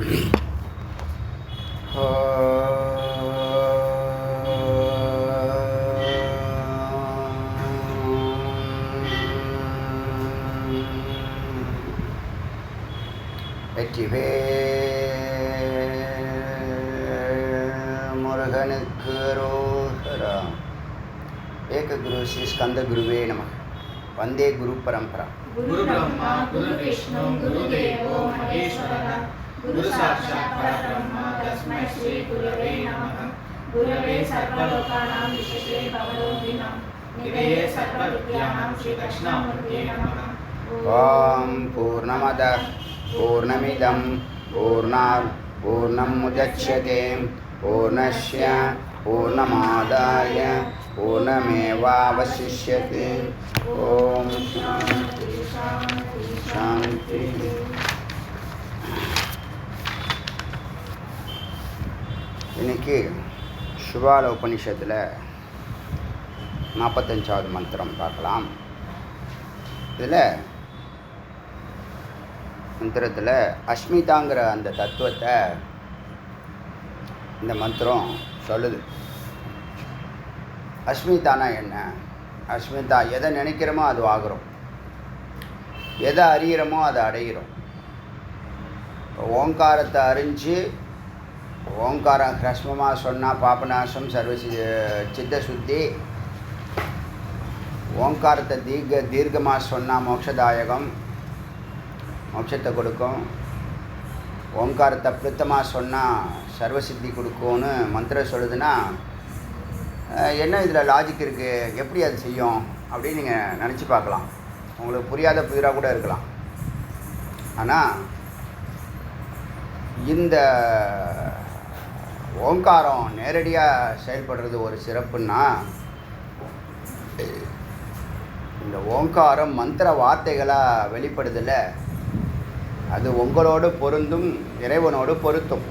முருகனுக்கு ரோஹரா. ஏக குரு ஸ்ரீ ஸ்கந்த குருவே நம. வந்தே குரு பரம்பரா. குரு பிரம்மா குரு விஷ்ணு குரு தேவோ மகேஸ்வரः குரு சாட்சாத் பரபிரம்ம தஸ்மை ஸ்ரீ குருவே நமः. குரவே சர்வலோகானாம் விசேஷே பவரோகிணாம் நிதயே சர்வவித்யானாம் ஸ்ரீ தட்சிணாமூர்த்தயே நமः. ஓம் பூர்ணமதః பூர்ணமிதம் பூர்ணாத் பூர்ணம் முதச்யதே பூர்ணஸ்ய பூர்ணமாதாய பூர்ணமேவாவசிஷ்யதே. ஓம் சாந்தி சாந்தி. இன்னைக்கு சுபால உபனிஷத்தில் 45வது மந்திரம் பார்க்கலாம். இதில் மந்திரத்தில் அஸ்மிதாங்கிற அந்த தத்துவத்தை இந்த மந்திரம் சொல்லுது. அஸ்மிதானா என்ன? அஸ்மிதா எதை நினைக்கிறோமோ அது ஆகிறோம், எதை அறிகிறோமோ அதை அடைகிறோம். ஓங்காரத்தை அறிஞ்சு ஓங்காரம் ஹ்ரஸ்மமாக சொன்னால் பாபநாசம் சர்வ சித்த சுத்தி, ஓங்காரத்தை தீர்க்கமாக சொன்னால் மோட்சதாயகம், மோட்சத்தை கொடுக்கும். ஓங்காரத்தை பிரித்தமாக சொன்னால் சர்வசித்தி கொடுக்கும்னு மந்திரம் சொல்லுதுன்னா என்ன இதில் லாஜிக் இருக்குது, எப்படி அது செய்யும் அப்படின்னு நீங்கள் நினச்சி பார்க்கலாம். உங்களுக்கு புரியாத புதிராக கூட இருக்கலாம். ஆனால் இந்த ஓங்காரம் நேரடியாக செயல்படுறது ஒரு சிறப்புன்னா, இந்த ஓங்காரம் மந்திர வார்த்தைகளாக வெளிப்படுதில்ல, அது உங்களோடு பொருந்தும், இறைவனோடு பொருத்தும்.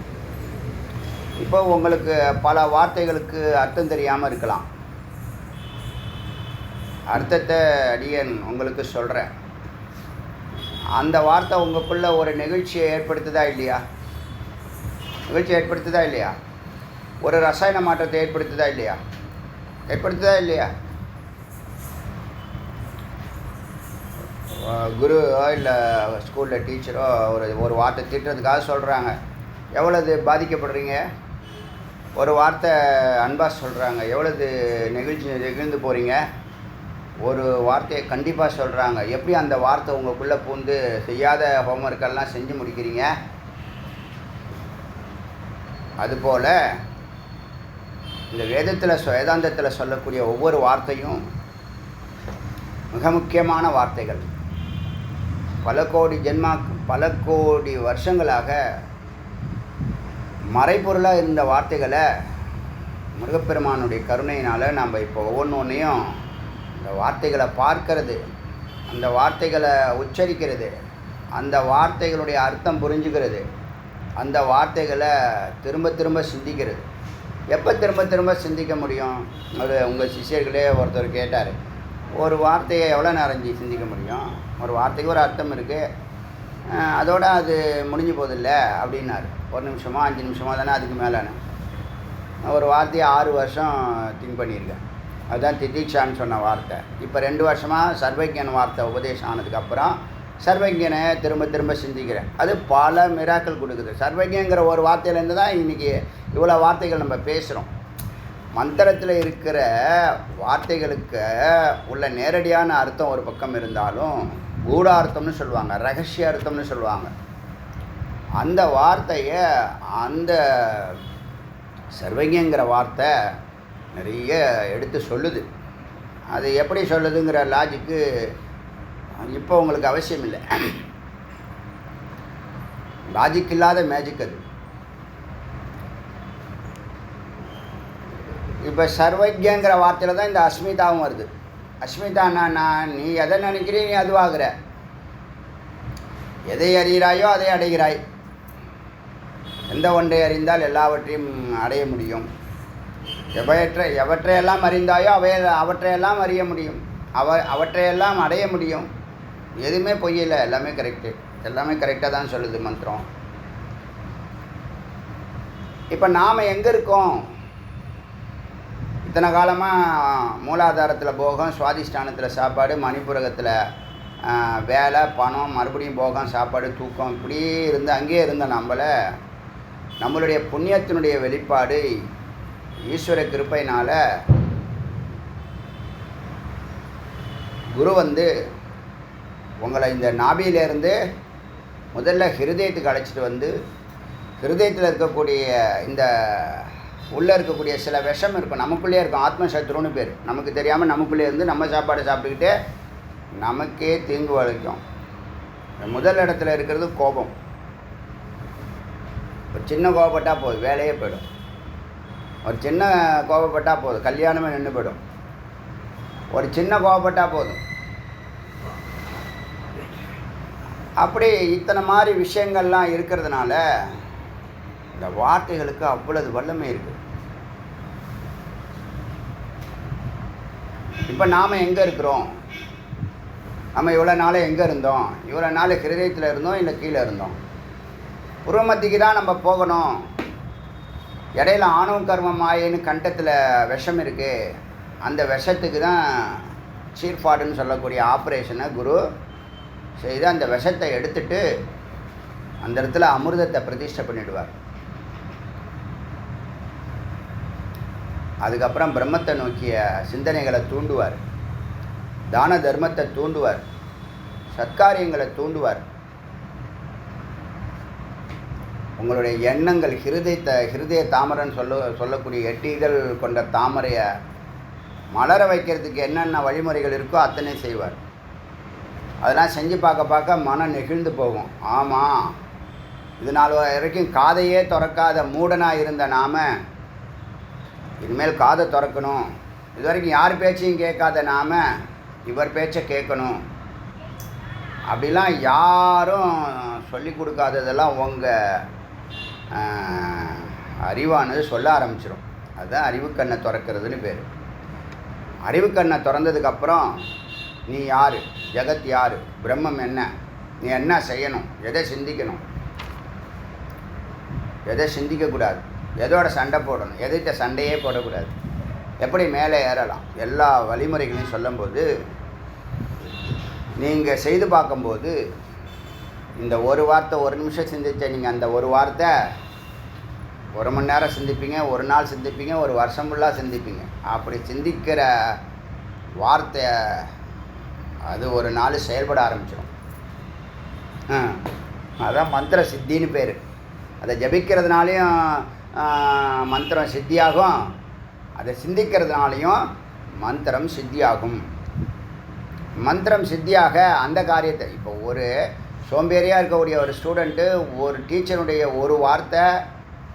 இப்போ உங்களுக்கு பல வார்த்தைகளுக்கு அர்த்தம் தெரியாமல் இருக்கலாம். அர்த்தத்தை அடியேன் உங்களுக்கு சொல்கிறேன். அந்த வார்த்தை உங்களுக்குள்ள ஒரு நிகழ்ச்சியை ஏற்படுத்துதா இல்லையா? நிகழ்ச்சி ஏற்படுத்துதா இல்லையா? ஒரு ரசாயன மாற்றத்தை ஏற்படுத்துதா இல்லையா? ஏற்படுத்துதா இல்லையா? குருவோ இல்லை ஸ்கூலில் டீச்சரோ ஒரு வார்த்தை திட்டுறதுக்காக சொல்கிறாங்க, எவ்வளவு பாதிக்கப்படுறீங்க? ஒரு வார்த்தை அன்பாக சொல்கிறாங்க, எவ்வளவு நெகிழ்ந்து போகிறீங்க? ஒரு வார்த்தையை கண்டிப்பாக சொல்கிறாங்க, எப்படி அந்த வார்த்தை உங்களுக்குள்ளே பூந்து செய்யாத ஹோம்ஒர்க்கெல்லாம் செஞ்சு முடிக்கிறீங்க? அதுபோல் இந்த வேதாந்தத்தில் சொல்லக்கூடிய ஒவ்வொரு வார்த்தையும் மிக முக்கியமான வார்த்தைகள். பல கோடி வருஷங்களாக மறைபொருளாக இருந்த வார்த்தைகளை முருகப்பெருமானுடைய கருணையினால் நம்ம இப்போ ஒவ்வொன்றையும் இந்த வார்த்தைகளை பார்க்கறது, அந்த வார்த்தைகளை உச்சரிக்கிறது, அந்த வார்த்தைகளுடைய அர்த்தம் புரிஞ்சுக்கிறது, அந்த வார்த்தைகளை திரும்ப திரும்ப சிந்திக்கிறது. எப்போ திரும்ப திரும்ப சிந்திக்க முடியும்? உங்கள் சிஷ்யர்களே ஒருத்தர் கேட்டார், ஒரு வார்த்தையை எவ்வளோ நேரம் சிந்திக்க முடியும்? ஒரு வார்த்தைக்கு ஒரு அர்த்தம் இருக்குது, அதோடு அது முடிஞ்சு போதில்லை அப்படின்னாரு. 1 நிமிஷமோ 5 நிமிஷமோ தானே, அதுக்கு மேலேன்னு. ஒரு வார்த்தையை 6 வருஷம் திங்க் பண்ணியிருக்கேன். அதுதான் திதீக்ஷான்னு சொன்ன வார்த்தை. இப்போ 2 வருஷமாக சர்வஜ்ஞன் வார்த்தை உபதேசம் ஆனதுக்கப்புறம் சர்வஜ்ஞனை திரும்ப திரும்ப சிந்திக்கிறேன். அது பல மிராக்கள் கொடுக்குது. சர்வஜ்ஞங்கிற ஒரு வார்த்தையிலேருந்து தான் இன்றைக்கி இவ்வளோ வார்த்தைகள் நம்ம பேசுகிறோம். மந்திரத்தில் இருக்கிற வார்த்தைகளுக்கு உள்ள நேரடியான அர்த்தம் ஒரு பக்கம் இருந்தாலும் கூடார்த்தம்னு சொல்லுவாங்க, ரகசிய அர்த்தம்னு சொல்லுவாங்க. அந்த வார்த்தையை அந்த சர்வஜ்ஞங்கிற வார்த்தை நிறைய எடுத்து சொல்லுது. அது எப்படி சொல்லுதுங்கிற லாஜிக்கு இப்போ உங்களுக்கு அவசியம் இல்லை. லாஜிக் இல்லாத மேஜிக் அது. இப்போ சர்வஜ்ஞங்கிற வார்த்தையில் தான் இந்த அஸ்மிதாவும் வருது. அஸ்மிதானா நீ எதை நினைக்கிறீ நீ அதுவாகிற, எதை அறிகிறாயோ அதை அடைகிறாய். எந்த ஒன்றை அறிந்தால் எல்லாவற்றையும் அடைய முடியும். எவற்றையெல்லாம் அறிந்தாயோ அவற்றையெல்லாம் அறிய முடியும், அவற்றையெல்லாம் அடைய முடியும். எதுவுமே பொய்யில்லை, எல்லாமே கரெக்டு. எல்லாமே கரெக்டாக தான் சொல்லுது மந்திரம். இப்போ நாம் எங்கே இருக்கோம்? இத்தனை காலமாக மூலாதாரத்தில் போகம், சுவாதிஷ்டானத்தில் சாப்பாடு, மணிப்புரகத்தில் வேலை, பணம், மறுபடியும் போகம், சாப்பாடு, தூக்கம், இப்படி இருந்து அங்கேயே இருந்த நம்மளுடைய புண்ணியத்தினுடைய வெளிப்பாடு ஈஸ்வர கிருப்பையினால் குரு வந்து உங்களை இந்த நாபியிலேருந்து முதல்ல ஹிருதயத்துக்கு அழைச்சிட்டு வந்து, ஹிருதயத்தில் இருக்கக்கூடிய இந்த உள்ளே இருக்கக்கூடிய சில விஷம் இருக்கும், நமக்குள்ளே இருக்கும், ஆத்மசத்ருன்னு பேர். நமக்கு தெரியாமல் நமக்குள்ளே இருந்து நம்ம சாப்பாடு சாப்பிட்டுக்கிட்டே நமக்கே தீங்கு வளைக்கும். முதல் இடத்துல இருக்கிறது கோபம். ஒரு சின்ன கோபப்பட்டால் போதும், வேலையே போயிடும். ஒரு சின்ன கோபப்பட்டால் போதும், கல்யாணமே நின்று போயிடும். ஒரு சின்ன கோபப்பட்டால் போதும். அப்படி இத்தனை மாதிரி விஷயங்கள்லாம் இருக்கிறதுனால இந்த வார்த்தைகளுக்கு அவ்வளவு வல்லமை இருக்குது. இப்போ நாம் எங்கே இருக்கிறோம்? நம்ம இவ்வளோ நாள் எங்கே இருந்தோம்? இவ்வளோ நாள் ஹிருதயத்தில் இருந்தோம், இல்லை கீழே இருந்தோம்? புறமத்திக்கு தான் நம்ம போகணும். இடையில ஆணவம் கர்மம் மாயேன்னு கண்டத்தில் விஷம் இருக்குது. அந்த விஷத்துக்கு தான் சீர்பாடுன்னு சொல்லக்கூடிய ஆப்ரேஷனை குரு செய்து அந்த விஷத்தை எடுத்துட்டு அந்த இடத்துல அமிர்தத்தை பிரதிஷ்டை பண்ணிடுவார். அதுக்கப்புறம் பிரம்மத்தை நோக்கிய சிந்தனைகளை தூண்டுவார், தான தர்மத்தை தூண்டுவார், சத்காரியங்களை தூண்டுவார். உங்களுடைய எண்ணங்கள் ஹிருதய தாமரைன்னு சொல்லக்கூடிய 8 இதழ் கொண்ட தாமரையை மலர வைக்கிறதுக்கு என்னென்ன வழிமுறைகள் இருக்கோ அத்தனை செய்வார். அதெல்லாம் செஞ்சு பார்க்க மனம் நெகிழ்ந்து போகும். ஆமாம், இது நாள் வரைக்கும் காதையே திறக்காத மூடனாக இருந்த நாம் இனிமேல் காதை திறக்கணும். இது வரைக்கும் யார் பேச்சையும் கேட்காத நாம் இவர் பேச்சை கேட்கணும். அப்படிலாம் யாரும் சொல்லி கொடுக்காததெல்லாம் உங்கள் அறிவானது சொல்ல ஆரம்பிச்சிடும். அதுதான் அறிவுக்கண்ணை திறக்கிறதுன்னு பேர். அறிவுக்கண்ணை திறந்ததுக்கப்புறம் நீ யார், ஜெகத் யார், பிரம்மம் என்ன, நீ என்ன செய்யணும், எதை சிந்திக்கணும், எதை சிந்திக்கக்கூடாது, எதோட சண்டை போடணும், எதிர்த்த சண்டையே போடக்கூடாது, எப்படி மேலே ஏறலாம், எல்லா வழிமுறைகளையும் சொல்லும்போது நீங்கள் செய்து பார்க்கும்போது இந்த ஒரு வார்த்தை 1 நிமிஷம் சிந்தித்த நீங்கள் அந்த ஒரு வார்த்தை 1 மணி நேரம் சிந்திப்பீங்க, ஒரு நாள் சிந்திப்பீங்க, ஒரு வருஷம் ஃபுல்லாக சிந்திப்பீங்க. அப்படி சிந்திக்கிற வார்த்தை அது ஒரு நாள் செயல்பட ஆரம்பிச்சிடும். அதான் மந்திர சித்தின்னு பேர். அதை ஜபிக்கிறதுனாலையும் மந்திரம் சித்தியாகும், அதை சிந்திக்கிறதுனாலையும் மந்திரம் சித்தியாகும். மந்திரம் சித்தியாக அந்த காரியத்தை இப்போ ஒரு சோம்பேறியாக இருக்கக்கூடிய ஒரு ஸ்டூடெண்ட்டு ஒரு டீச்சருடைய ஒரு வார்த்தை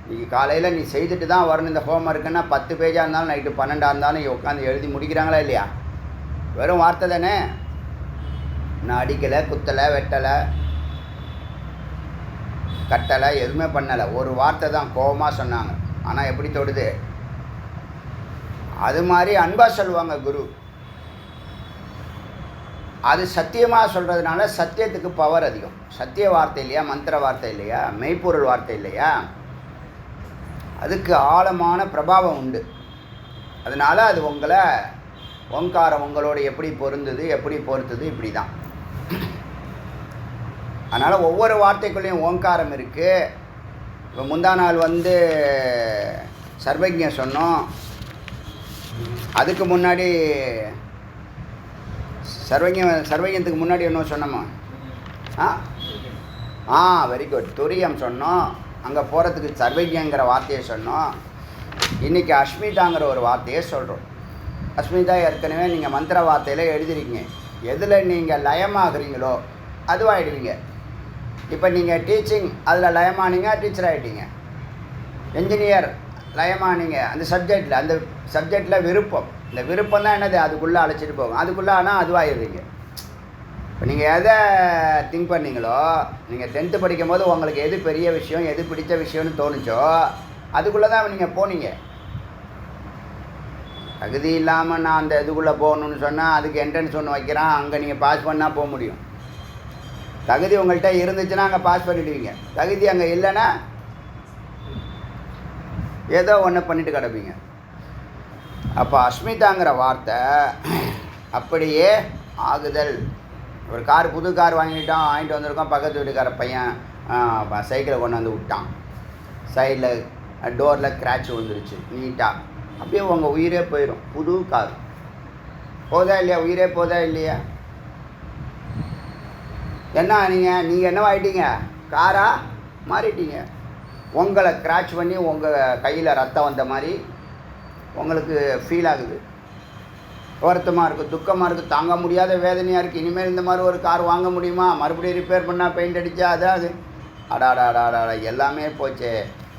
நீ காலையில் நீ செய்துட்டு தான் வரணும் இந்த ஹோம் ஒர்க்குன்னா 10 பேஜாக இருந்தாலும் நைட்டு 12 இருந்தாலும் உட்காந்து எழுதி முடிக்கிறாங்களா இல்லையா? வெறும் வார்த்தை தானே. நான் அடிக்கலை, குத்தலை, வெட்டலை, கட்டலை, எதுவுமே பண்ணலை, ஒரு வார்த்தை தான் கோபமாக சொன்னாங்க. ஆனால் எப்படி தொடுது? அது மாதிரி அன்பாக சொல்லுவாங்க குரு. அது சத்தியமாக சொல்கிறதுனால சத்தியத்துக்கு பவர் அதிகம். சத்திய வார்த்தை இல்லையா, மந்திர வார்த்தை இல்லையா, மெய்ப்பொருள் வார்த்தை இல்லையா, அதுக்கு ஆழமான பிரபாவம் உண்டு. அதனால் அது உங்களை ஓங்காரம் உங்களோட எப்படி பொருந்தது, எப்படி பொறுத்தது, இப்படி தான். அதனால் ஒவ்வொரு வார்த்தைக்குள்ளேயும் ஓங்காரம் இருக்குது. இப்போ முந்தா நாள் சர்வஜ்ஞ சொன்னோம். அதுக்கு முன்னாடி சர்வஜத்துக்கு முன்னாடி என்ன சொன்னோமா? Very good. துரியம் சொன்னோம். அங்கே போகிறதுக்கு சர்வஜங்கிற வார்த்தையை சொன்னோம். இன்றைக்கி அஸ்மிதாங்கிற ஒரு வார்த்தையை சொல்கிறோம். அஸ்மிதா ஏற்கனவே நீங்கள் மந்திர வார்த்தையில் எழுதிருக்கீங்க. எதில் நீங்கள் லயமாகறீங்களோ அதுவாகிடுவீங்க. இப்போ நீங்கள் டீச்சிங் அதில் லயமானீங்க, டீச்சர் ஆகிட்டீங்க. என்ஜினியர் லயமானீங்க அந்த சப்ஜெக்டில் விருப்பம். இந்த விருப்பம் தான் என்னது, அதுக்குள்ளே அழைச்சிட்டு போகும். அதுக்குள்ளே ஆனால் அதுவாகிடுறீங்க. இப்போ நீங்கள் எதை திங்க் பண்ணீங்களோ, நீங்கள் 10th படிக்கும் போது உங்களுக்கு எது பெரிய விஷயம், எது பிடிச்ச விஷயம்னு தோணுச்சோ அதுக்குள்ளே தான் நீங்கள் போனீங்க. தகுதி இல்லாமல் நான் அந்த இதுக்குள்ளே போகணுன்னு சொன்னால் அதுக்கு என்ட்ரன்ஸ் ஒன்று வைக்கிறான், அங்கே நீங்கள் பாஸ் பண்ணால் போக முடியும். தகுதி உங்கள்கிட்ட இருந்துச்சுன்னா அங்கே பாஸ் பண்ணிடுவீங்க. தகுதி அங்கே இல்லைன்னா ஏதோ ஒன்று பண்ணிட்டு கிடப்பீங்க. அப்போ அஸ்மிதாங்கிற வார்த்தை அப்படியே ஆகுதல். ஒரு கார், புது கார் வாங்கிட்டு வந்திருக்கோம். பக்கத்து வீட்டுக்கார பையன் சைக்கிளை கொண்டு வந்து விட்டான். சைடில் டோரில் கிராட்ச் விழுந்துருச்சு நீட்டாக. அப்படியே உங்கள் உயிரே போயிடும். புது கார் போதா இல்லையா? உயிரே போதா இல்லையா? என்ன நீங்கள் என்னவாயிட்டீங்க? காரா மாறிட்டீங்க. உங்களை கிராட்ச் பண்ணி உங்கள் கையில் ரத்தம் வந்த மாதிரி உங்களுக்கு ஃபீல் ஆகுது. வருத்தமாக இருக்குது, துக்கமாக இருக்குது, தாங்க முடியாத வேதனையாக இருக்குது. இனிமேல் இந்த மாதிரி ஒரு கார் வாங்க முடியுமா? மறுபடியும் ரிப்பேர் பண்ணால் பெயிண்ட் அடித்தா அதாவது அடாடாடாடா எல்லாமே போச்சு.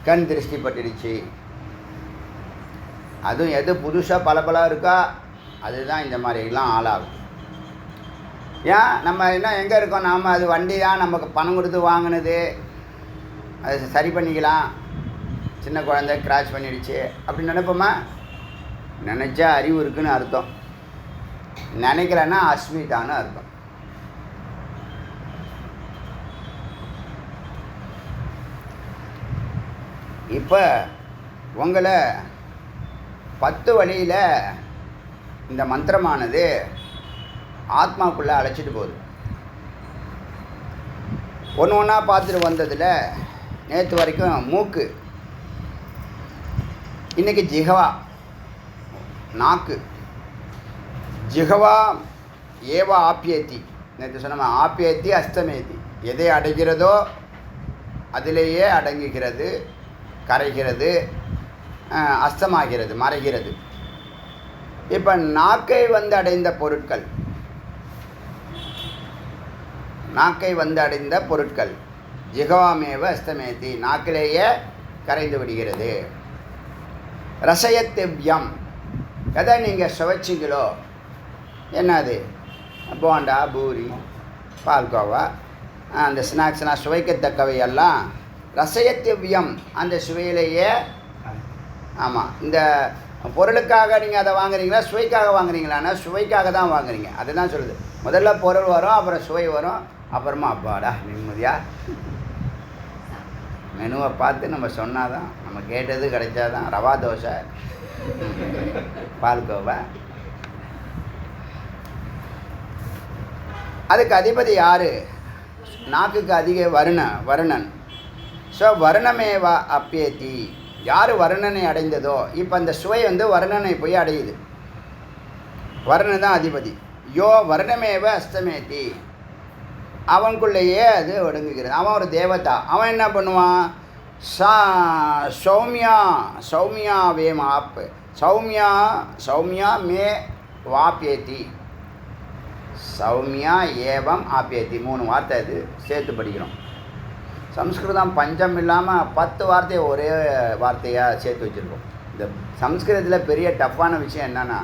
கண் திருஷ்டி பட்டுடுச்சு. அதுவும் எது புதுசாக பல இருக்கா அதுதான் இந்த மாதிரிலாம் ஆளாகும். ஏன் நம்ம என்ன எங்கே இருக்கோம்? நாம் அது வண்டி தான் நமக்கு பணம் கொடுத்து வாங்கினது, அதை சரி பண்ணிக்கலாம். சின்ன குழந்தை கிராஷ் பண்ணிடுச்சு அப்படி நினைப்போமா? நினச்சா அறிவு இருக்குன்னு அர்த்தம், நினைக்கலன்னா அஸ்மிதான்னு அர்த்தம். இப்போ உங்களை 10 வழியில் இந்த மந்திரமானது ஆத்மாக்குள்ளே அழைச்சிட்டு போகுது. ஒன்று ஒன்றா பார்த்துட்டு வந்ததில் நேற்று வரைக்கும் மூக்கு, இன்றைக்கி ஜிஹவா நாக்கு. ஜிஹவா ஏவா ஆப்பியத்தி, நேற்று சொன்ன ஆப்பியத்தி அஸ்தமேத்தி. எதை அடைகிறதோ அதிலேயே அடங்குகிறது, கரைகிறது, அஸ்தமாகிறது, மறைகிறது. இப்போ நாக்கை வந்து அடைந்த பொருட்கள், நாக்கை வந்து அடைந்த பொருட்கள் ஜிகவாமேவ அஸ்தமேதி, நாக்கிலேயே கரைந்து விடுகிறது. ரசயத்திவ்யம், எதை நீங்கள் சுவைச்சிங்களோ, என்னது போண்டா, பூரி, பால்கோவா, அந்த ஸ்நாக்ஸ்னால் சுவைக்கத்தக்கவையெல்லாம் ரசயத்திவ்யம், அந்த சுவையிலேயே. ஆமாம், இந்த பொருளுக்காக நீங்கள் அதை வாங்குறீங்களா, சுவைக்காக வாங்குறீங்களான்னா சுவைக்காக தான் வாங்குறீங்க. அதுதான் சொல்லுது. முதல்ல பொருள் வரும், அப்புறம் சுவை வரும், அப்புறமா அப்பாடா நிம்மதியாக மெனுவை பார்த்து நம்ம சொன்னால் தான், நம்ம கேட்டது கிடைச்சாதான். ரவா தோசை, பால்கோவா. அதுக்கு அதிபதி யார்? நாக்குக்கு அதிக வருணன். ஸோ வருணமேவா அப்பியத்தி, யார் வருணனை அடைந்ததோ, இப்போ அந்த சுவை வந்து வருணனை போய் அடையுது. வருணன் தான் அதிபதி. யோ வருணமேவ அஸ்தமேத்தி, அவனுக்குள்ளேயே அது ஒடுங்குகிறது. அவன் ஒரு தேவதா. அவன் என்ன பண்ணுவான்? சௌமியா வே மாப், சௌமியா மே வாப்பியத்தி, சௌமியா ஏவம் ஆப்பியத்தி. 3 வார்த்தை அது சேர்த்து படிக்கிறோம். சம்ஸ்கிருதம் பஞ்சம் இல்லாமல் 10 வார்த்தையை ஒரே வார்த்தையாக சேர்த்து வச்சுருக்கோம். இந்த சம்ஸ்கிருதத்தில் பெரிய டஃப்பான விஷயம் என்னென்னா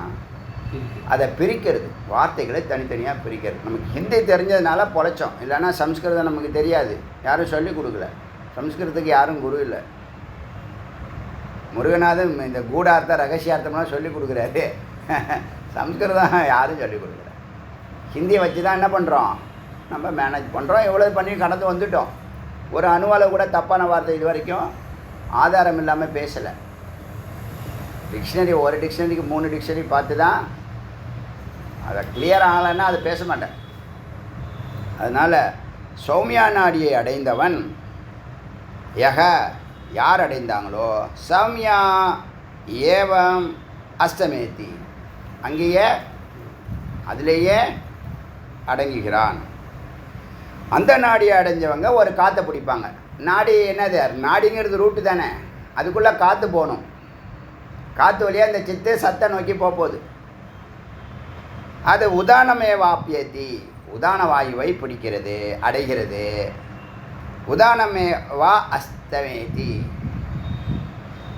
அதை பிரிக்கிறது, வார்த்தைகளை தனித்தனியாக பிரிக்கிறது. நமக்கு ஹிந்தி தெரிஞ்சதுனால பொழைச்சோம், இல்லைன்னா சம்ஸ்கிருதம் நமக்கு தெரியாது, யாரும் சொல்லிக் கொடுக்கல. சம்ஸ்கிருதத்துக்கு யாரும் குரு இல்லை. முருகநாதன் இந்த கூடார்த்த ரகசியார்த்தம்லாம் சொல்லிக் கொடுக்குறாரு, சம்ஸ்கிருதம் யாரும் சொல்லிக் கொடுக்கல. ஹிந்தியை வச்சு தான் என்ன பண்ணுறோம், நம்ம மேனேஜ் பண்ணுறோம். எவ்வளோ பண்ணி கடந்து வந்துட்டோம். ஒரு அணுவால் கூட தப்பான வார்த்தை இது வரைக்கும் ஆதாரம் இல்லாமல் பேசலை. டிக்ஷனரி, ஒரு டிக்ஷனரிக்கு 3 டிக்ஷனரி பார்த்து தான் அதை கிளியர் ஆகலைன்னா அதை பேச மாட்டேன். அதனால் சௌமியா நாடியை அடைந்தவன் யார் அடைந்தாங்களோ சௌமியா ஏவம் அஸ்தமேத்தி, அங்கேயே அதிலேயே அடங்குகிறான். அந்த நாடியை அடைஞ்சவங்க ஒரு காற்றை பிடிப்பாங்க. நாடி என்னது? நாடிங்கிறது ரூட்டு தானே, அதுக்குள்ளே காற்று போகணும். காற்று வழியாக இந்த சித்து சத்தை நோக்கி போகுது. அது உதானமே வாப்பியத்தி, உதான வாயுவை பிடிக்கிறது, அடைகிறது. உதானமே வா அஸ்தமேதி,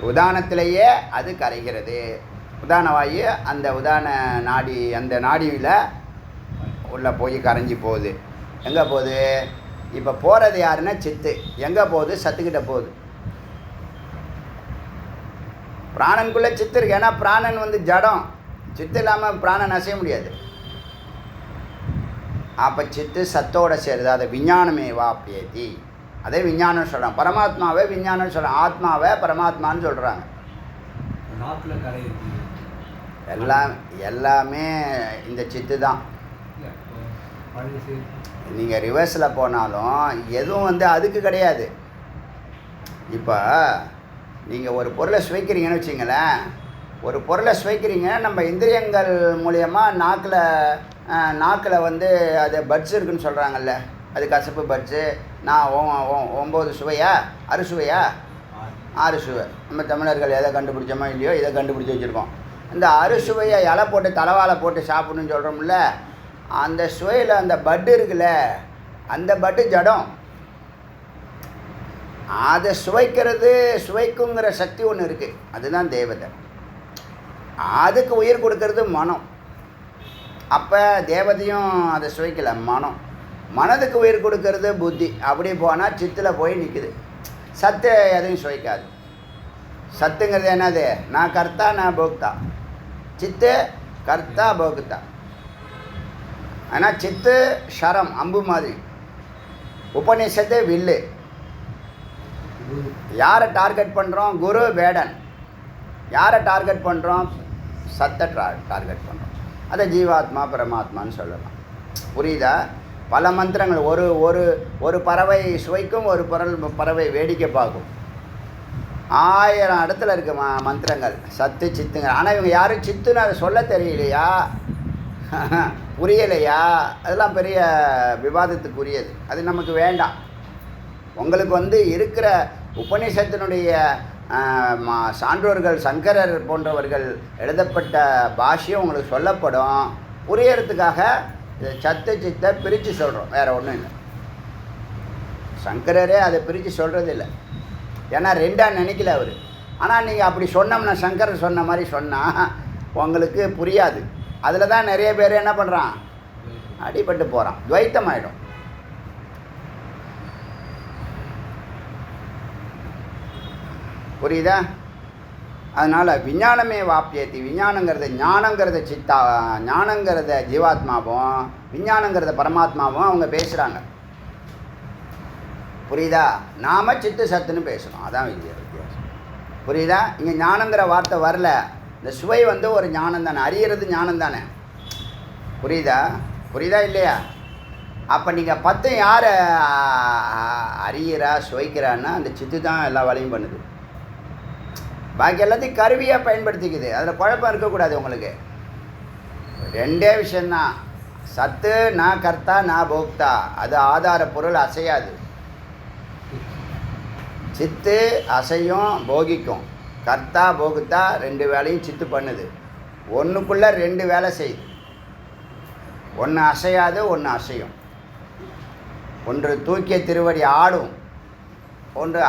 உதானத்திலேயே அது கரைகிறது. உதான வாயு அந்த உதான நாடி, அந்த நாடியில் உள்ளே போய் கரைஞ்சி போகுது. எங்கே போகுது? இப்போ போகிறது யாருன்னா சித்து. எங்கே போகுது? சத்துக்கிட்ட போகுது. பிராணனுக்குள்ளே சித்து இருக்கு. ஏன்னா பிராணன் வந்து ஜடம், சித்து இல்லாமல் பிராணன் அசைய முடியாது. அப்போ சித்து சத்தோடு சேருது. அதை விஞ்ஞானமே வாப்பியத்தி, அதே விஞ்ஞானம் சொல்கிறாங்க. பரமாத்மாவே விஞ்ஞானம் சொல்கிறாங்க, ஆத்மாவை பரமாத்மான்னு சொல்கிறாங்க. நாக்கில் கரை இருக்குது. எல்லாமே இந்த சித்து தான். இல்லை இப்போ பழசு நீங்கள் ரிவர்ஸில் போனாலும் எதுவும் வந்து அதுக்கு கிடையாது. இப்போ நீங்கள் ஒரு பொருளை சுவைக்கிறீங்கன்னு வச்சிங்களேன், ஒரு பொருளை சுவைக்கிறீங்க, நம்ம இந்திரியங்கள் மூலயமா நாக்கில் வந்து அது பட்ஸ் இருக்குதுன்னு சொல்கிறாங்கல்ல, அது கசப்பு பட்ஸு. நான் 9 சுவையா 6 சுவையா 6 சுவை. நம்ம தமிழர்கள் எதை கண்டுபிடிச்சோமோ இல்லையோ இதை கண்டுபிடிச்சி வச்சுருக்கோம். இந்த 6 சுவையை இலை போட்டு தலைவாழை போட்டு சாப்பிடணும்னு சொல்கிறோம்ல, அந்த சுவையில் அந்த பட்டு இருக்குல்ல, அந்த பட்டு ஜடம். அதை சுவைக்குங்கிற சக்தி ஒன்று இருக்குது, அதுதான் தேவதை. அதுக்கு உயிர் கொடுக்கறது மனம். அப்போ தேவதையும் அதை சுவைக்கலை, மனதுக்கு உயிர் கொடுக்கறது புத்தி. அப்படி போனால் சித்தில் போய் நிற்குது. சத்து எதையும் சுவைக்காது. சத்துங்கிறது என்னது? நான் கர்த்தா நான் போக்தா. சித்து கர்த்தா போக்தா. ஆனால் சித்து ஷரம் அம்பு மாதிரி, உபநிஷத்து வில்லு. யாரை டார்கெட் பண்ணுறோம்? குரு வேடன். யாரை டார்கெட் பண்ணுறோம்? சத்தை டார்கெட் பண்ணுறோம். அதை ஜீவாத்மா பரமாத்மான்னு சொல்லலாம். புரியுதா? பல மந்திரங்கள். ஒரு பறவை சுவைக்கும், ஒரு பறவை வேடிக்கை பார்க்கும். 1000 இடத்துல இருக்கு மந்திரங்கள், சத்து சித்துங்க. ஆனால் இவங்க யாரும் சித்துன்னு அதை சொல்ல தெரியலையா, புரியலையா? அதெல்லாம் பெரிய விவாதத்துக்குரியது. அது நமக்கு வேண்டாம். உங்களுக்கு வந்து இருக்கிற உபநிஷத்தினுடைய சான்றோர்கள், சங்கரர் போன்றவர்கள் எழுதப்பட்ட பாஷ்யம் உங்களுக்கு சொல்லப்படும். புரியறதுக்காக சத்து சித்தை பிரித்து சொல்கிறோம், வேறு ஒன்றும் இல்லை. சங்கரரே அதை பிரித்து சொல்கிறது இல்லை, ஏன்னா ரெண்டாக நினைக்கல அவர். ஆனால் நீங்கள் அப்படி சொன்னோம்னா, சங்கரர் சொன்ன மாதிரி சொன்னால் உங்களுக்கு புரியாது. அதில் தான் நிறைய பேர் என்ன பண்ணுறான், அடிபட்டு போகிறான், துவைத்தம் ஆகிடும். புரியுதா? அதனால் விஞ்ஞானமே வாப்பியத்தி. விஞ்ஞானங்கிறத ஞானங்கிறத சித்தா, ஞானங்கிறத ஜீவாத்மாவும் விஞ்ஞானங்கிறத பரமாத்மாவும் அவங்க பேசுகிறாங்க. புரியுதா? நாம் சித்து சத்துன்னு பேசணும், அதான் வித்தியாசம். புரியுதா? இங்கே ஞானங்கிற வார்த்தை வரல. இந்த சுவை வந்து ஒரு ஞானம் தானே, அறியறது ஞானம் தானே. புரியுதா இல்லையா? அப்போ நீங்கள் 10 யாரை அறியிறா சுவைக்கிறான்னா அந்த சித்து தான் எல்லா வேலையும் பண்ணுது. பாக்கி எல்லாத்தையும் கருவியாக பயன்படுத்திக்குது. அதில் குழப்பம் இருக்கக்கூடாது உங்களுக்கு. 2 விஷயந்தான். சத்து நான் கர்த்தா நான் போக்தா, அது ஆதார பொருள், அசையாது. சித்து அசையும், போகிக்கும். கர்த்தா போகுத்தா 2 வேலையும் சித்து பண்ணுது. ஒன்றுக்குள்ளே 2 வேலை செய்யுது. ஒன்று அசையாது, ஒன்று அசையும். ஒன்று தூக்கிய திருவடி ஆடும், ஒன்று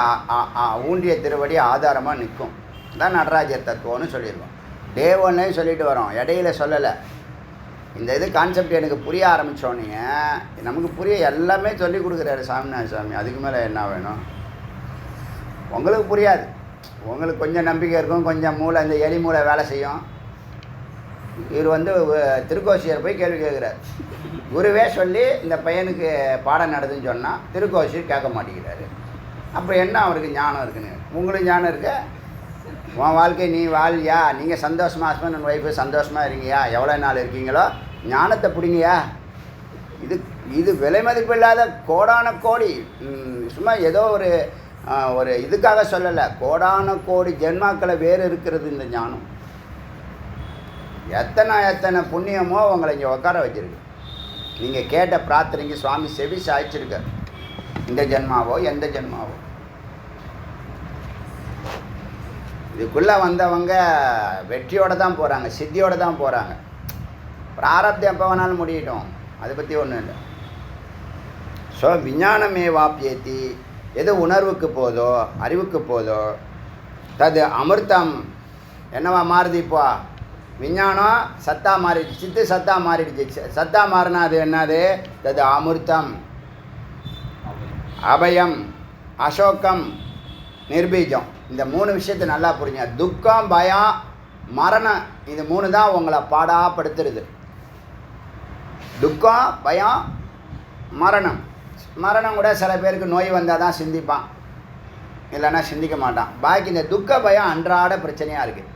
ஊண்டிய திருவடி ஆதாரமாக நிற்கும். தான் நடராஜர் தத்துவம்னு சொல்லியிருக்கோம். டே 1 சொல்லிட்டு வரோம், இடையில சொல்லலை. இந்த இது கான்செப்ட் எனக்கு புரிய ஆரம்பித்தோன்னே, நமக்கு புரிய எல்லாமே சொல்லி கொடுக்குறாரு சாமிநாத சாமி. அதுக்கு மேலே என்ன வேணும்? உங்களுக்கு புரியாது. உங்களுக்கு கொஞ்சம் நம்பிக்கை இருக்கும், கொஞ்சம் மூளை, இந்த எலி மூளை வேலை செய்யும். இவர் வந்து திருக்கோசியர் போய் கேள்வி கேட்குறாரு. குருவே சொல்லி இந்த பையனுக்கு பாடம் நடந்துன்னு சொன்னால் திருக்கோசியர் கேட்க மாட்டேங்கிறாரு. அப்போ என்ன அவருக்கு ஞானம் இருக்குன்னு? உங்களுக்கு ஞானம் இருக்க? உன் வாழ்க்கை நீ வாழ்யா, நீங்கள் சந்தோஷமாக, ஹஸ்பண்ட் அண்ட் ஒய்ஃபு சந்தோஷமாக இருக்கீங்கயா, எவ்வளோ நாள் இருக்கீங்களோ ஞானத்தை பிடிங்கயா. இது விலை மதிப்பு இல்லாத கோடான கோடி, சும்மா ஏதோ ஒரு இதுக்காக சொல்லலை, கோடான கோடி ஜென்மாக்களை வேறு இருக்கிறது இந்த ஞானம். எத்தனை புண்ணியமோ உங்களை இங்கே உட்கார வச்சிருக்கு. நீங்கள் கேட்ட பிரார்த்தனைக்கு சுவாமி செவி சாய்ச்சிருக்கார். இந்த ஜென்மாவோ எந்த ஜென்மாவோ இதுக்குள்ளே வந்தவங்க வெற்றியோடு தான் போகிறாங்க, சித்தியோடு தான் போகிறாங்க. பிராரப்தம் எப்போ வேணாலும் முடியட்டும், அதை பற்றி ஒன்றும் இல்லை. ஸோ விஞ்ஞானமே வாப்பியத்தி, எது உணர்வுக்கு போதோ அறிவுக்கு போதோ தது அமிர்தம் என்னவா மாறுது? இப்போ விஞ்ஞானம் சத்தா மாறிடுச்சு, சித்து சத்தா மாறிடுச்சு. சத்தா மாறினா அது என்னது? தது அமிர்தம், அபயம், அசோகம், நிர்பீஜம். இந்த 3 விஷயத்தை நல்லா புரிஞ்சுங்க. துக்கம், பயம், மரணம், இது 3 தான் உங்களை பாடாப்படுத்துறது. துக்கம், பயம், மரணம். மரணம் கூட சில பேருக்கு நோய் வந்தால் தான் சிந்திப்பான், இல்லைன்னா சிந்திக்க மாட்டான். பாக்கி இந்த துக்க பயம் அன்றாட பிரச்சனையாக இருக்குது.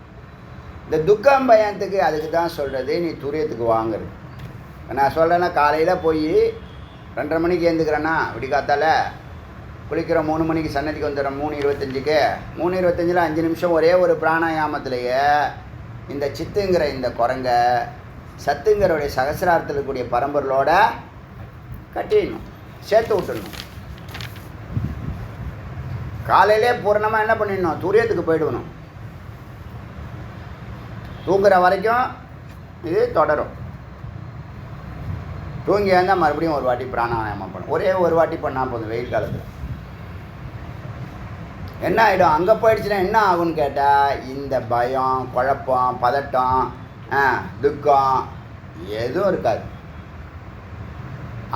இந்த துக்கம் பயத்துக்கு அதுக்கு தான் சொல்கிறது நீ துரியத்துக்கு வாங்குறது. நான் சொல்கிறேன்னா காலையில் போய் 2:30 மணிக்கு எழுந்துக்கிறேன்னா விடிக்காத்தால குளிக்கிற 3 மணிக்கு சன்னதிக்கு வந்துடுறேன் 3:25க்கு 3:25 5 நிமிஷம் ஒரே ஒரு பிராணாயாமத்திலேயே இந்த சித்துங்கிற இந்த குரங்க சத்துங்கிறவுடைய சகசிரார்த்தத்தில் இருக்கக்கூடிய பரம்பொருளோட கட்டிடணும், சேர்த்து விட்டுடணும். காலையிலே பூர்ணமாக என்ன பண்ணிடணும், துரியத்துக்கு போயிடணும். தூங்குற வரைக்கும் இது தொடரும். தூங்கி இருந்தால் மறுபடியும் ஒரு வாட்டி பிராணாயாமம் பண்ணும். ஒரே ஒரு வாட்டி பண்ணால் போதும். வெயில் காலத்தில் என்ன ஆகிடும், அங்கே போயிடுச்சுன்னா என்ன ஆகும்னு கேட்டால் இந்த பயம், குழப்பம், பதட்டம், துக்கம் எதுவும் இருக்காது.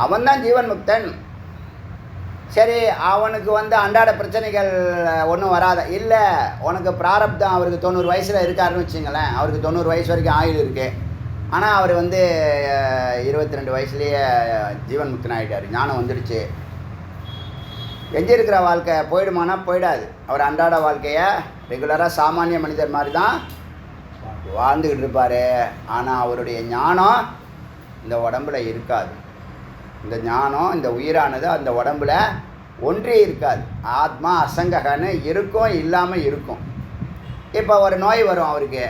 அவன்தான் ஜீவன் முக்தன். சரி, அவனுக்கு அன்றாட பிரச்சனைகள் ஒன்றும் வராத. இல்லை, உனக்கு பிராரப்தம். அவருக்கு 90 வயசில் இருக்காருன்னு வச்சுங்களேன். அவருக்கு 90 வயசு வரைக்கும் ஆயுள் இருக்குது. ஆனால் அவர் 22 வயசுலேயே ஜீவன் முக்தன் ஆகிட்டார். ஞானம் வந்துடுச்சு. எஞ்சிருக்கிற வாழ்க்கை போயிடுமானா போயிடாது. அவர் அன்றாட வாழ்க்கையை ரெகுலராக சாமானிய மனிதர் மாதிரி தான் வாழ்ந்துக்கிட்டு இருப்பார். ஆனால் அவருடைய ஞானம் இந்த உடம்பில் இருக்காது. இந்த ஞானம், இந்த உயிரானது அந்த உடம்பில் ஒன்றே இருக்காது. ஆத்மா அசங்ககன்னு இருக்கும், இல்லாமல் இருக்கும். இப்போ ஒரு நோய் வரும். அவருக்கு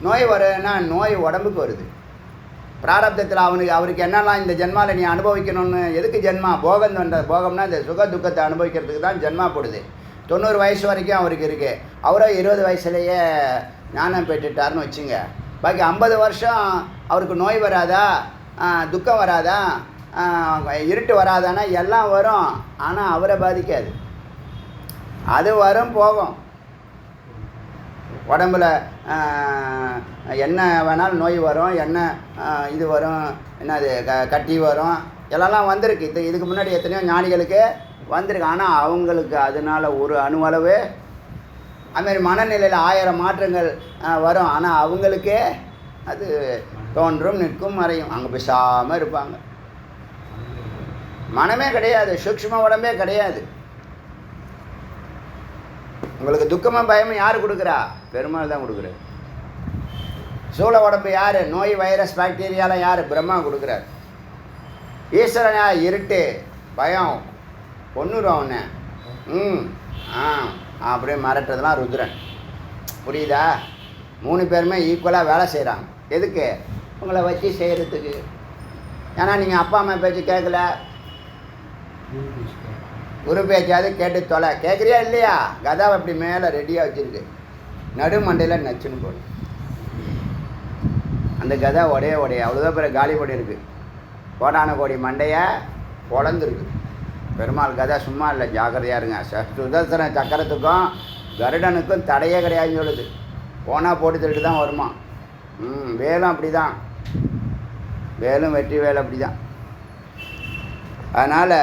நோய் வருன்னா நோய் உடம்புக்கு வருது. பிராரப்தத்தில் அவருக்கு என்னெல்லாம் இந்த ஜென்மாவில் நீ அனுபவிக்கணும்னு எதுக்கு ஜென்மா? போகம் வந்த போகம்னா இந்த சுக துக்கத்தை அனுபவிக்கிறதுக்கு தான் ஜென்மா போடுது. 90 வயசு வரைக்கும் அவருக்கு இருக்குது. அவரோ 20 வயசுலேயே ஞானம் பெற்றுட்டார்னு வச்சுங்க. பாக்கி 50 வருஷம் அவருக்கு நோய் வராதா, துக்கம் வராதா, இருட்டு வராதானா? எல்லாம் வரும். ஆனால் அவரை பாதிக்காது. அது வரும், போகும். உடம்புல என்ன வேணாலும் நோய் வரும், என்ன இது வரும், என்னது கட்டி வரும், எல்லாம் வந்திருக்கு. இதுக்கு முன்னாடி எத்தனையோ ஞானிகளுக்கு வந்திருக்கு. ஆனால் அவங்களுக்கு அதனால் ஒரு அணுவளவு அதுமாரி மனநிலையில் 1000 மாற்றங்கள் வரும். ஆனால் அவங்களுக்கே அது தோன்றும், நிற்கும், மறையும். அங்கே பேசாமல் இருப்பாங்க. மனமே கிடையாது, சூக்ஷ்ம உடம்பே கிடையாது. உங்களுக்கு துக்கமும் பயமும் யார் கொடுக்குறா? பெருமாள் தான் கொடுக்குறாரு. சூழ உடம்பு யார்? நோய், வைரஸ், பாக்டீரியாலாம் யார்? பிரம்மா கொடுக்குறார். ஈஸ்வரனா? இருட்டு, பயம், கொன்னுரும் அவனை. அப்படியே மிரட்டுறதுலாம் ருத்ரன். புரியுதா? 3 பேருமே ஈக்குவலாக வேலை செய்கிறாங்க. எதுக்கு? உங்களை வச்சு செய்கிறதுக்கு. ஏன்னா நீங்கள் அப்பா அம்மா பேச்சு கேட்கல, குரு பேச்சாவது கேட்டு தொலை. கேட்குறியா இல்லையா? கதாவை அப்படி மேலே ரெடியாக வச்சுருக்கு. நடு மண்டையில் நச்சுன்னு போடும். அந்த கதை உடைய அவ்வளோதான் பேர் காலி படி இருக்குது. கோடான கோடி மண்டையை பொழந்துருக்கு. பெருமாள் கதை சும்மா இல்லை, ஜாக்கிரதையாக இருங்க. சுதர்சன சக்கரத்துக்கும் கருடனுக்கும் தடையே கிடையாதுன்னு சொல்லுது. போனால் போட்டு தள்ளிட்டு தான் வருமா. வேலும் அப்படி தான். வேலும் வெற்றி வேலை அப்படி தான். அதனால்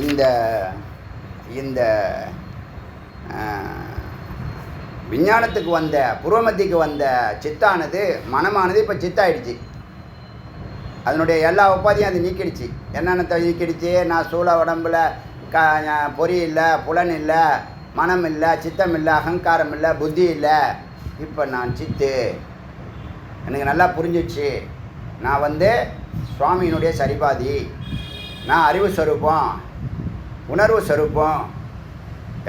இந்த விஞ்ஞானத்துக்கு வந்த புருவமத்திக்கு வந்த சித்தானது, மனமானது இப்போ சித்தாயிடுச்சு. அதனுடைய எல்லா உபாதியும் அது நீக்கிடுச்சு. என்னென்ன நீக்கிடுச்சு? நான் சூழ உடம்பில் பொறி இல்லை, புலன் இல்லை, மனம் இல்லை, சித்தம் இல்லை, அகங்காரம் இல்லை, புத்தி இல்லை. இப்போ நான் சித்து. எனக்கு நல்லா புரிஞ்சிச்சு. நான் சுவாமியினுடைய சரிபாதி. நான் அறிவு ஸ்வரூபம், உணர்வு ஸ்வரூபம்,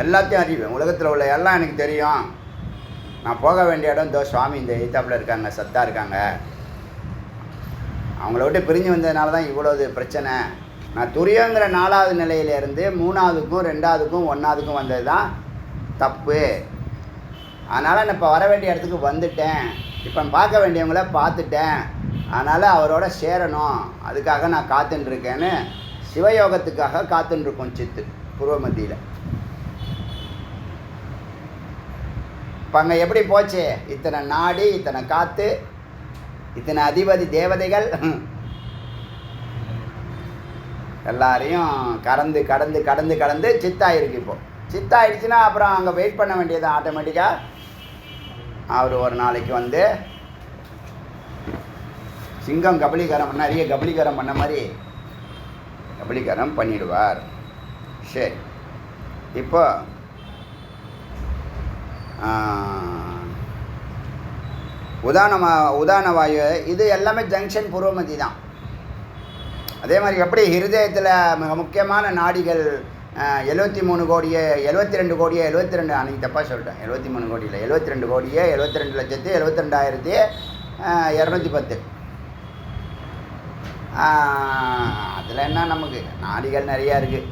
எல்லாத்தையும் அறிவேன். உலகத்தில் உள்ள எல்லாம் எனக்கு தெரியும். நான் போக வேண்டிய இடம் சுவாமி இந்த எய்த்தாப்பில் இருக்காங்க, சத்தா இருக்காங்க. அவங்கள விட்டு பிரிஞ்சு வந்ததுனால தான் இவ்வளோது பிரச்சனை. நான் துரியங்கிற 4வது நிலையிலேருந்து 3வதுக்கும் 2வதுக்கும் 1வதுக்கும் வந்தது தான் தப்பு. அதனால் நான் இப்போ வர வேண்டிய இடத்துக்கு வந்துட்டேன். இப்போ பார்க்க வேண்டியவங்கள பார்த்துட்டேன். அதனால் அவரோட சேரணும், அதுக்காக நான் காத்துட்டுருக்கேன்னு சிவயோகத்துக்காக காத்துட்டுருக்கோம். சித்து பூர்வமத்தியில். இப்போ அங்கே எப்படி போச்சு? இத்தனை நாடி, இத்தனை காற்று, இத்தனை அதிபதி தேவதைகள் எல்லாரையும் கடந்து கடந்து கடந்து கடந்து சித்தாயிருக்கு. இப்போது சித்தாயிடுச்சுன்னா அப்புறம் அங்கே வெயிட் பண்ண வேண்டியது ஆட்டோமேட்டிக்காக. அவர் ஒரு நாளைக்கு சிங்கம் கபலீகரம் நிறைய கபலீகரம் பண்ண மாதிரி கபலீகரம் பண்ணிடுவார். சரி, இப்போ உதான வாயு, இது எல்லாமே ஜங்ஷன் பூர்வமதி தான். அதே மாதிரி எப்படி ஹிருதயத்தில் மிக முக்கியமான நாடிகள் 73 கோடியே 72 கோடியே 72, அன்றைக்கி தப்பாக சொல்லிட்டேன், 73 கோடியில் 72 கோடியே 72,72,210. அதில் என்ன நமக்கு நாடிகள் நிறையா இருக்குது,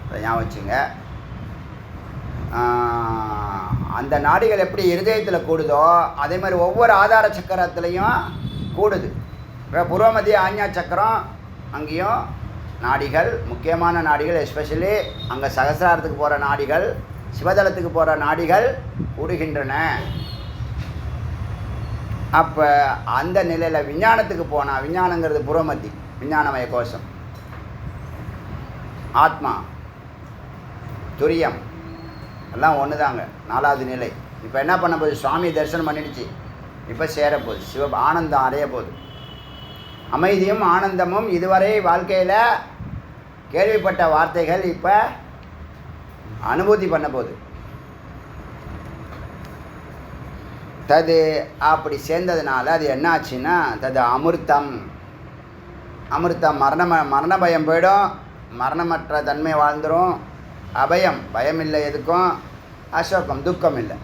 அதை ஞாபகம் வச்சுங்க. அந்த நாடிகள் எப்படி இருதயத்தில் கூடுதோ அதே மாதிரி ஒவ்வொரு ஆதார சக்கரத்துலேயும் கூடுது. இப்போ புருவமத்திய ஆஞ்ஞா சக்கரம் அங்கேயும் நாடிகள், முக்கியமான நாடிகள், எஸ்பெஷலி அங்கே சகசிராரத்துக்கு போகிற நாடிகள், சிவதளத்துக்கு போகிற நாடிகள் கூடுகின்றன. அப்போ அந்த நிலையில் விஞ்ஞானத்துக்கு போனால், விஞ்ஞானங்கிறது புருவமத்தி, விஞ்ஞானமய கோஷம், ஆத்மா, துரியம் எல்லாம் ஒன்று தாங்க. 4வது நிலை. இப்போ என்ன பண்ண போகுது? சுவாமி தரிசனம் பண்ணிடுச்சு, இப்போ சேரப்போகுது, சிவ ஆனந்தம் அடைய போகுது. அமைதியும் ஆனந்தமும் இதுவரை வாழ்க்கையில் கேள்விப்பட்ட வார்த்தைகள் இப்போ அனுபூதி பண்ண போகுது. தது அப்படி சேர்ந்ததுனால அது என்ன ஆச்சுன்னா, தது அமிர்தம். அமிர்தம் மரண பயம் போயிடும், மரணமற்ற தன்மை வாழ்ந்துடும். அபயம், பயம் இல்லை எதுக்கும். அசோகம், துக்கம் இல்லை.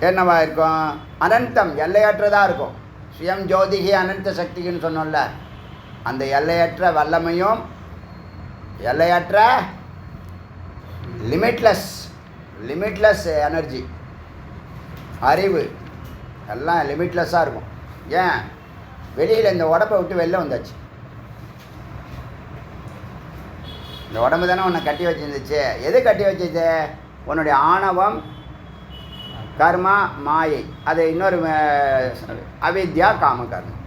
என்னவா இருக்கும்? அனந்தம், எல்லையற்றதாக இருக்கும். சுயம் ஜோதிகி அனந்த சக்திக்குன்னு சொன்னோம்ல, அந்த எல்லையற்ற வல்லமையும் எல்லையற்ற லிமிட்லெஸ் எனர்ஜி, அறிவு எல்லாம் லிமிட்லெஸ்ஸாக இருக்கும். ஏன்? வெளியில் இந்த உடம்பை விட்டு வெளில வந்தாச்சு. இந்த உடம்பு தானே உன்னை கட்டி வச்சுருந்துச்சு. எது கட்டி வச்சிச்சு? உன்னுடைய ஆணவம், கர்மா, மாயை. அது இன்னொரு அவித்யா, காமகர்மம்.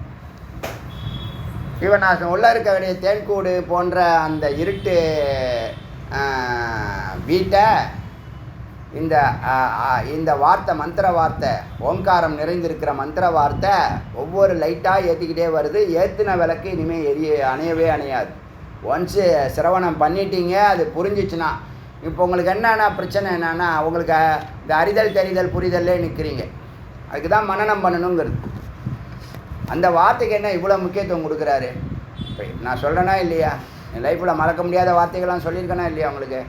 இவன் நான் உள்ளே இருக்கக்கூடிய தேன்கூடு போன்ற அந்த இருட்டு வீட்டை இந்த வார்த்தை, மந்திர வார்த்தை, ஓம்காரம் நிறைந்திருக்கிற மந்திர வார்த்தை ஒவ்வொரு லைட்டாக ஏற்றிக்கிட்டே வருது. ஏற்றின விளக்கு இனிமேல் அணையவே அணையாது. ஒன்ஸு சிரவணம் பண்ணிட்டீங்க, அது புரிஞ்சிச்சுன்னா, இப்போ உங்களுக்கு என்னென்னா பிரச்சனை என்னென்னா, உங்களுக்கு இந்த அறிதல் தெரிதல் புரிதல்லே நிற்கிறீங்க. அதுக்கு தான் மனனம் பண்ணணுங்கிறது. அந்த வார்த்தைக்கு என்ன இவ்வளோ முக்கியத்துவம் கொடுக்குறாரு? இப்போ நான் சொல்கிறேன்னா இல்லையா? என் லைஃப்பில் மறக்க முடியாத வார்த்தைகள்லாம் சொல்லியிருக்கேனா இல்லையா உங்களுக்கு?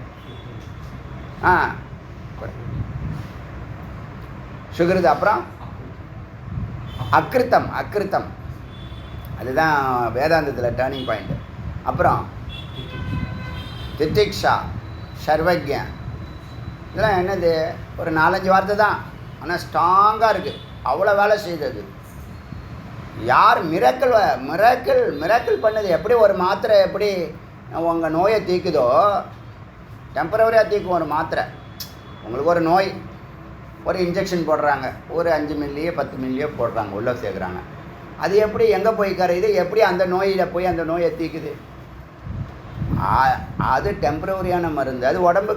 சுகிருது, அப்புறம் அக்கிருத்தம், அதுதான் வேதாந்தத்தில் டேர்னிங் பாயிண்ட்டு. அப்புறம் திதிக்ஷா, சர்வஜ்ஞன். இதெல்லாம் என்னது? ஒரு 4-5 வார்த்தை தான், ஆனால் ஸ்ட்ராங்காக இருக்குது. அவ்வளோ வேலை செய்தது. யார் மிராக்கிள் பண்ணது? எப்படி ஒரு மாத்திரை எப்படி உங்கள் நோயை தீக்குதோ, டெம்பரவரியாக தீக்கும் ஒரு மாத்திரை. உங்களுக்கு ஒரு நோய், ஒரு இன்ஜெக்ஷன் போடுறாங்க, ஒரு 5 மில்லியோ 10 மில்லியோ போடுறாங்க, உள்ளே சேர்க்குறாங்க. அது எப்படி எங்கே போய் கரையுது? எப்படி அந்த நோயில் போய் அந்த நோயை தீக்குது? அது டெம்பரவரியான மருந்து. அது உடம்பு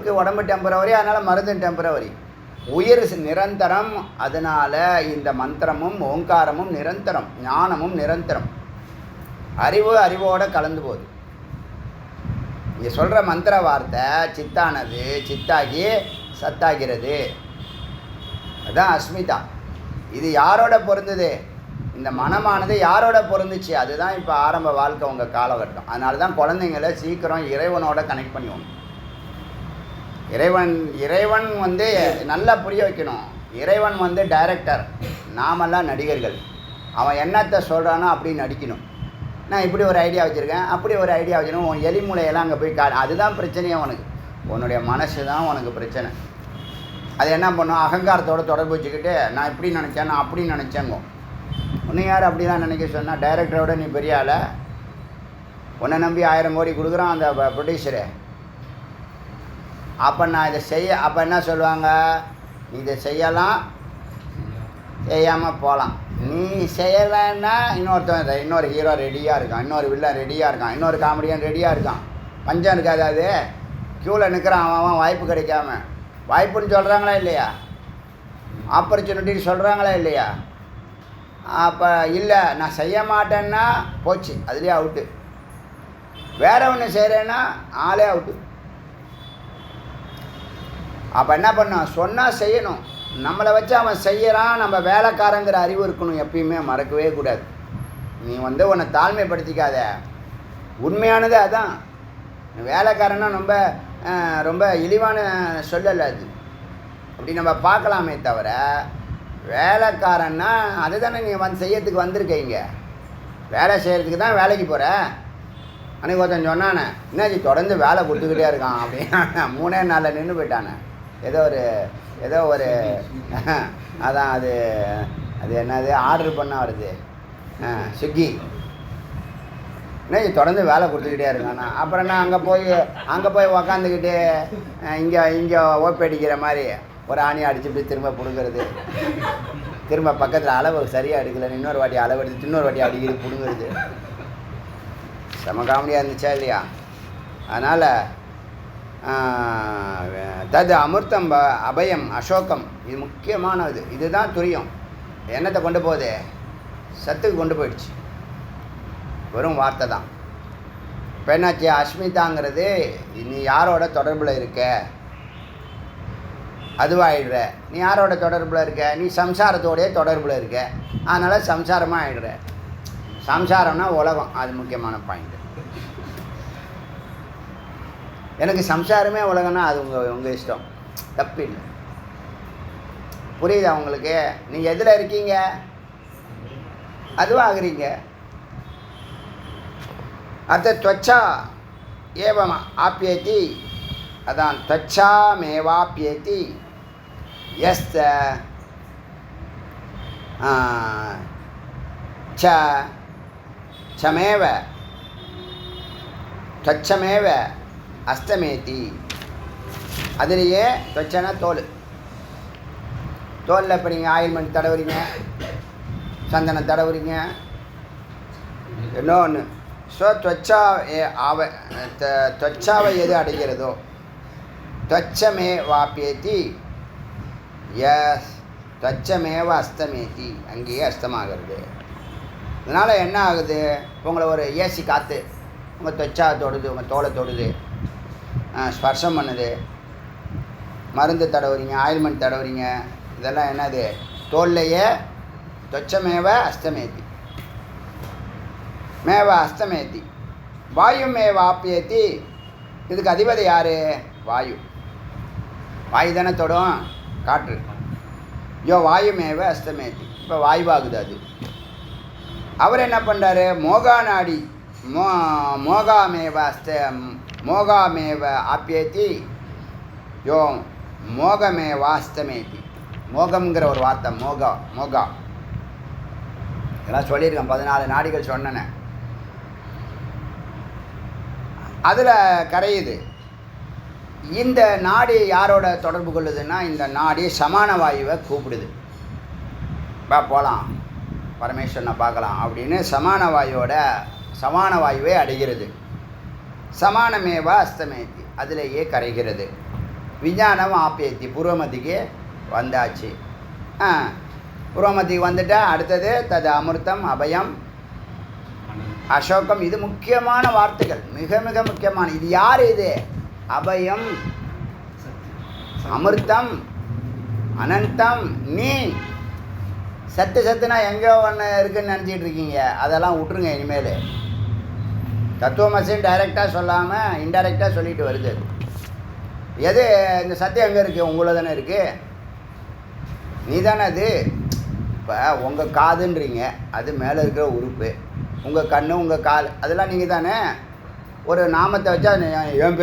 டெம்பரவரி, அதனால் மருந்து டெம்பரவரி. உயிர் நிரந்தரம். அதனால் இந்த மந்திரமும் ஓங்காரமும் நிரந்தரம், ஞானமும் நிரந்தரம். அறிவோடு கலந்து போகுது. இங்கே சொல்கிற மந்திர வார்த்தை சித்தானது சித்தாகி சத்தாகிறது. அதுதான் அஸ்மிதா. இது யாரோட பொருந்தது? இந்த மனமானது யாரோட பொருந்துச்சு? அதுதான் இப்போ ஆரம்ப வாழ்க்கை உங்கள் காலகட்டம். அதனால தான் குழந்தைங்களை சீக்கிரம் இறைவனோட கனெக்ட் பண்ணுவோம். இறைவன் நல்லா புரிய வைக்கணும். இறைவன் டைரக்டர், நாமெல்லாம் நடிகர்கள். அவன் என்னத்தை சொல்கிறானோ அப்படி நடிக்கணும். நான் இப்படி ஒரு ஐடியா வச்சுருக்கேன், அப்படி ஒரு ஐடியா வச்சுருக்கேன். உன் எலிமூலையெல்லாம் அங்கே போய் அதுதான் பிரச்சனையே உனக்கு. உன்னுடைய மனசு தான் உனக்கு பிரச்சனை. அது என்ன பண்ணும்? அகங்காரத்தோடு தொடர்பு வச்சுக்கிட்டு நான் இப்படி நினச்சேன், நான் அப்படி நினச்சேங்கோ. ஒன்றும் யார் அப்படிலாம் நினைக்க சொன்னால், டைரக்டரோட நீ பெரிய ஆள, உன்னை நம்பி 1000 கோடி கொடுக்குறான் அந்த ப்ரொடியூசரு. அப்போ நான் இதை அப்போ என்ன சொல்லுவாங்க? நீ இதை செய்யலாம், செய்யாமல் போகலாம். நீ செய்யலைன்னா இன்னொரு ஹீரோ ரெடியாக இருக்கான், இன்னொரு வில்லன் ரெடியாக இருக்கான், இன்னொரு காமெடியன் ரெடியாக இருக்கான். பஞ்சம் இருக்காது. அது க்யூவில் நிற்கிறான், அவன் வாய்ப்பு கிடைக்காம. வாய்ப்புன்னு சொல்கிறாங்களா இல்லையா? ஆப்பர்ச்சுனிட்டின்னு சொல்கிறாங்களா இல்லையா? அப்போ இல்லை, நான் செய்ய மாட்டேன்னா போச்சு, அதுலேயே அவுட்டு. வேற ஒன்று செய்கிறேன்னா ஆளே அவுட்டு. அப்போ என்ன பண்ணோம், சொன்னால் செய்யணும். நம்மளை வச்சு அவன் செய்யறான், நம்ம வேலைக்காரங்கிற அறிவு இருக்கணும். எப்பயுமே மறக்கவே கூடாது. நீ உன்னை தாழ்மைப்படுத்திக்காத. உண்மையானது அதான். வேலைக்காரன்னா ரொம்ப ரொம்ப இழிவான சொல்லலை அது. அப்படி நம்ம பார்க்கலாமே தவிர, வேலைக்காரன்னா அதுதானே நீ செய்யறதுக்கு வந்திருக்கீங்க. வேலை செய்கிறதுக்கு தான் வேலைக்கு போகிற. அன்றைக்கி ஒருத்தன் சொன்னானே, என்னாச்சு தொடர்ந்து வேலை கொடுத்துக்கிட்டே இருக்கான் அப்படின்னா 3 நாளில் நின்று போயிட்டானே. ஏதோ ஒரு அதான் அது என்னது ஆர்டர் பண்ண வருது, ஸ்விக்கி. என்ன தொடர்ந்து வேலை கொடுத்துக்கிட்டே இருக்காண்ணா. அப்புறம் என்ன அங்கே போய் உக்காந்துக்கிட்டு இங்கே ஓப்பி அடிக்கிற மாதிரி ஒரு ஆணி அடிச்சுட்டு திரும்ப பிடுங்கிறது, திரும்ப பக்கத்தில் அளவு சரியாக எடுக்கலைன்னு இன்னொரு வாட்டி அளவு எடுத்து இன்னொரு வாட்டி அடிக்கிறது பிடுங்கிறது. செம காமெடியாக இருந்துச்சா இல்லையா? அதனால் தது அமிர்தம் அபயம் அசோகம், இது முக்கியமானது. இதுதான் துரியம். என்னத்தை கொண்டு போகுது? சத்துக்கு கொண்டு போயிடுச்சு. வெறும் வார்த்தை தான். இப்போ என்னாச்சு, அஸ்மிதாங்கிறது நீ யாரோட தொடர்பில் இருக்க அதுவாகிடுற. நீ யாரோட தொடர்பில் இருக்க? நீ சம்சாரத்தோடைய தொடர்பில் இருக்க. அதனால் சம்சாரமாக ஆகிடுற. சம்சாரம்னா உலகம், அது முக்கியமான பாயிண்ட். எனக்கு சம்சாரமே உலகம்னா அது உங்கள் இஷ்டம், தப்பு இல்லை. புரியுதா உங்களுக்கு? நீங்கள் எதில் இருக்கீங்க அதுவாகிறீங்க. அடுத்த त्वचा एवं आप्येति, அதான் त्वचामेवाप्येति यस्त चमेव त्वचमेव அஸ்தமேதி. அதுலேயே त्वचனா தோல். தோலில் இப்போ நீங்கள் ஆயில்மெண்ட் தடவுறீங்க, சந்தனம் தடவுறீங்க, இன்னொன்று. ஸோ त्वचाவை எது அடைகிறதோ त्वचमे வாப்பியேத்தி எஸ் त्वचमेव அஸ்தமேத்தி, அங்கேயே அஸ்தமாகிறது. இதனால் என்ன ஆகுது, உங்களை ஒரு ஏசி காற்று உங்கள் त्वचा தொடுது, உங்கள் தோலை தொடுது, ஸ்பர்ஷம் பண்ணுது. மருந்து தடவுறீங்க, ஆயில்மெண்ட் தடவுறீங்க, இதெல்லாம் என்னது, தோல்லையே त्वचमेव அஸ்தமேத்தி. மேவ அஸ்தமேத்தி வாயுமேவ ஆப்பியேத்தி. இதுக்கு அதிபதி யார்? வாயு. வாயு தானே தொடும், காற்று. வாயுமேவ அஸ்தமேத்தி. இப்போ வாயுவாகுது அது. அவர் என்ன பண்ணுறாரு, மோகாநாடி மோகாமேவ ஆப்பியேத்தி மோகமேவ அஸ்தமேத்தி. மோகம்ங்கிற ஒரு வார்த்தை, மோகா இதெல்லாம் சொல்லியிருக்கேன். 14 நாடிகள் சொன்னேன். அதில் கரையுது. இந்த நாடி யாரோட தொடர்பு கொள்ளுதுன்னா, இந்த நாடி சமான வாயுவை கூப்பிடுது. போகலாம் பரமேஸ்வரனை பார்க்கலாம் அப்படின்னு சமான வாயுவை அடைகிறது. சமானமேவா அஸ்தமேத்தி, அதிலேயே கரைகிறது. விஞ்ஞானம் ஆப்பியத்தி, பூர்வமதிக்கு வந்தாச்சு. பூர்வமதிக்கு வந்துட்டால் அடுத்தது தது அமிர்தம் அபயம் அசோகம். இது முக்கியமான வார்த்தைகள், மிக மிக முக்கியமான. இது யார்? இது அபயம், அமிர்தம், அனந்தம். நீ சத்துனா எங்கே ஒன்று இருக்குதுன்னு நினச்சிட்டு இருக்கீங்க, அதெல்லாம் விட்டுருங்க. இனிமேல் தத்துவமசின்னு டைரெக்டாக சொல்லாமல் இன்டைரக்டாக சொல்லிட்டு வருது. எது இந்த சத்தியம் எங்கே இருக்குது? உங்களை தானே இருக்குது, நீ தானே அது. இப்போ உங்கள் காதுன்றீங்க, அது மேலே இருக்கிற உறுப்பு. உங்கள் கண், உங்கள் கால், அதெல்லாம் நீங்கள் தானே. ஒரு நாமத்தை வச்சா என்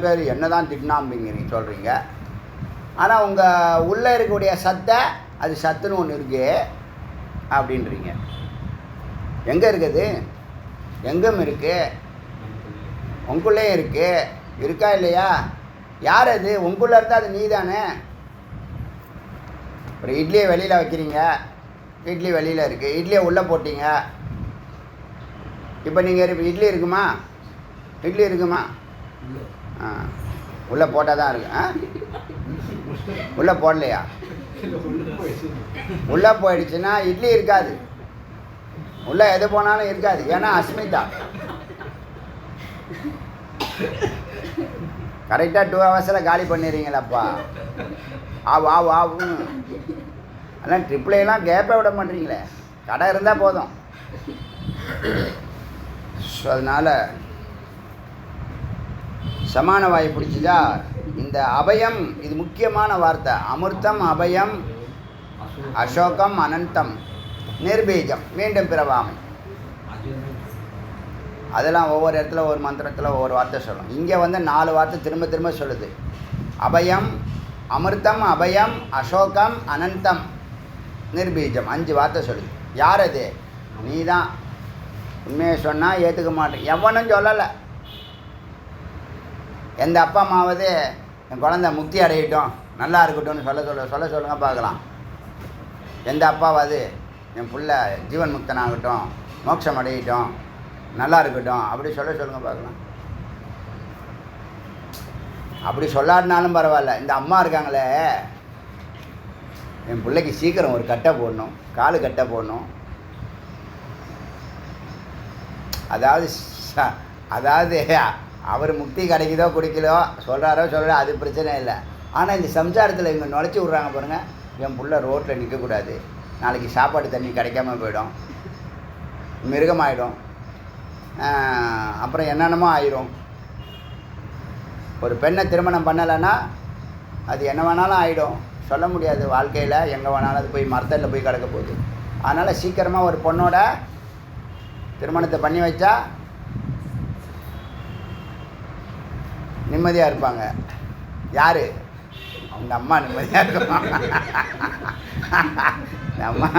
பேர் என்ன தான் திட்டினாம்பிங்க நீ சொல்கிறீங்க. ஆனால் உங்கள் உள்ளே இருக்கக்கூடிய சத்தை, அது சத்துன்னு ஒன்று இருக்கு அப்படின்றீங்க. எங்கே இருக்குது? எங்கும் இருக்குது, உங்களுக்குள்ளேயும் இருக்குது. இருக்கா இல்லையா? யார் அது? உங்களுக்குள்ளே இருந்தால் அது நீ தானே. ஒரு இட்லியை வெளியில் வைக்கிறீங்க, இட்லி வெளியில் இருக்குது, இட்லியை உள்ளே போட்டிங்க. இப்போ நீங்கள் இட்லி இருக்குமா? இட்லி இருக்குமா? உள்ளே போட்டால் தான் இருக்கு. உள்ளே போடலையா? உள்ளே போயிடுச்சுன்னா இட்லி இருக்காது. உள்ளே எது போனாலும் இருக்காது. ஏன்னா அஸ்மிதா. கரெக்டாக 2 ஹவர்ஸில் காலி பண்ணிடுறீங்களாப்பா. ஆவு ஆவு ஆவுன்னு அதெல்லாம் ட்ரிப்ளைலாம் கேப்பே விட மாட்டீங்களே, கடை இருந்தால் போதும். ஸோ அதனால் சமான வாயை பிடிச்சிதா. இந்த அபயம் இது முக்கியமான வார்த்தை. அமிர்தம், அபயம், அசோகம், அனந்தம், நிர்பீஜம், மீண்டும் பிறவாமை. அதெல்லாம் ஒவ்வொரு இடத்துல ஒவ்வொரு மந்திரத்தில் ஒவ்வொரு வார்த்தை சொல்லும். இங்கே வந்து 4 வார்த்தை திரும்ப திரும்ப சொல்லுது. அபயம், அமிர்தம், அபயம், அசோகம், அனந்தம், நிர்பீஜம், 5 வார்த்தை சொல்லுது. யார் அது? நீ தான். உண்மையை சொன்னால் ஏற்றுக்க மாட்டேன், எவனும் சொல்லலை. எந்த அப்பா அம்மாவது என் குழந்தை முக்தி அடையட்டும் நல்லா இருக்கட்டும்னு சொல்லுங்க பார்க்கலாம். எந்த அப்பாவாது என் பிள்ளை ஜீவன் முக்தனாகட்டும் மோட்சம் அடையட்டும் நல்லா இருக்கட்டும் அப்படி சொல்லுங்க பார்க்கலாம். அப்படி சொல்லாட்டினாலும் பரவாயில்ல. இந்த அம்மா இருக்காங்களே, என் பிள்ளைக்கு சீக்கிரம் ஒரு கட்டை போடணும், காலு கட்டை போடணும். அதாவது அவர் முக்தி கிடைக்குதோ குடிக்கலோ சொல்கிறாரோ அது பிரச்சனை இல்லை. ஆனால் இந்த சம்சாரத்தில் இவங்க நுழைச்சி விட்றாங்க பாருங்கள். என் புள்ள ரோட்டில் நிற்கக்கூடாது, நாளைக்கு சாப்பாடு தண்ணி கிடைக்காம போயிடும், மிருகமாயிடும், அப்புறம் என்னென்னமோ ஆயிரும். ஒரு பெண்ணை திருமணம் பண்ணலைன்னா அது என்ன வேணாலும் ஆகிடும், சொல்ல முடியாது. வாழ்க்கையில் எங்கே வேணாலும் அது போய் மரத்தடியில் போய் கிடக்க போகுது. அதனால் சீக்கிரமாக ஒரு பொண்ணோட திருமணத்தை பண்ணி வச்சா நிம்மதியாக இருப்பாங்க. யார்? அவங்க அம்மா நிம்மதியாக இருக்கும். இந்த அம்மா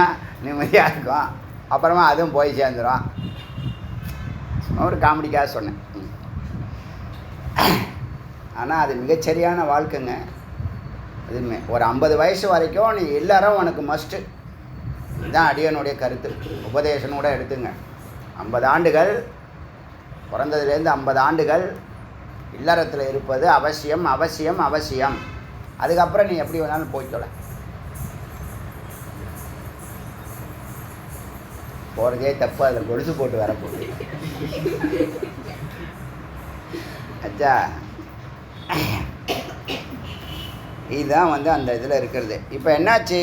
நிம்மதியாக இருக்கும். அப்புறமா அதுவும் போய் சேர்ந்துடும். ஒரு காமெடிக்காக சொன்னேன். ஆனால் அது மிகச்சரியான வாழ்க்கைங்க. அதுவுமே ஒரு 50 வயசு வரைக்கும் நீ எல்லாரும் உனக்கு மஸ்ட்டு. இதுதான் அடியனுடைய கருத்து. உபதேசம் கூட எடுத்துங்க. 50 ஆண்டுகள், பிறந்ததுலேருந்து 50 ஆண்டுகள் இல்லறத்தில் இருப்பது அவசியம் அவசியம் அவசியம். அதுக்கப்புறம் நீ எப்படி வேணாலும் போய்த்தொலை. போகிறதே தப்பு, அதில் கொலுசு போட்டு வரப்போகுது. அச்சா, இதுதான் வந்து அந்த இதில் இருக்கிறது. இப்போ என்னாச்சு?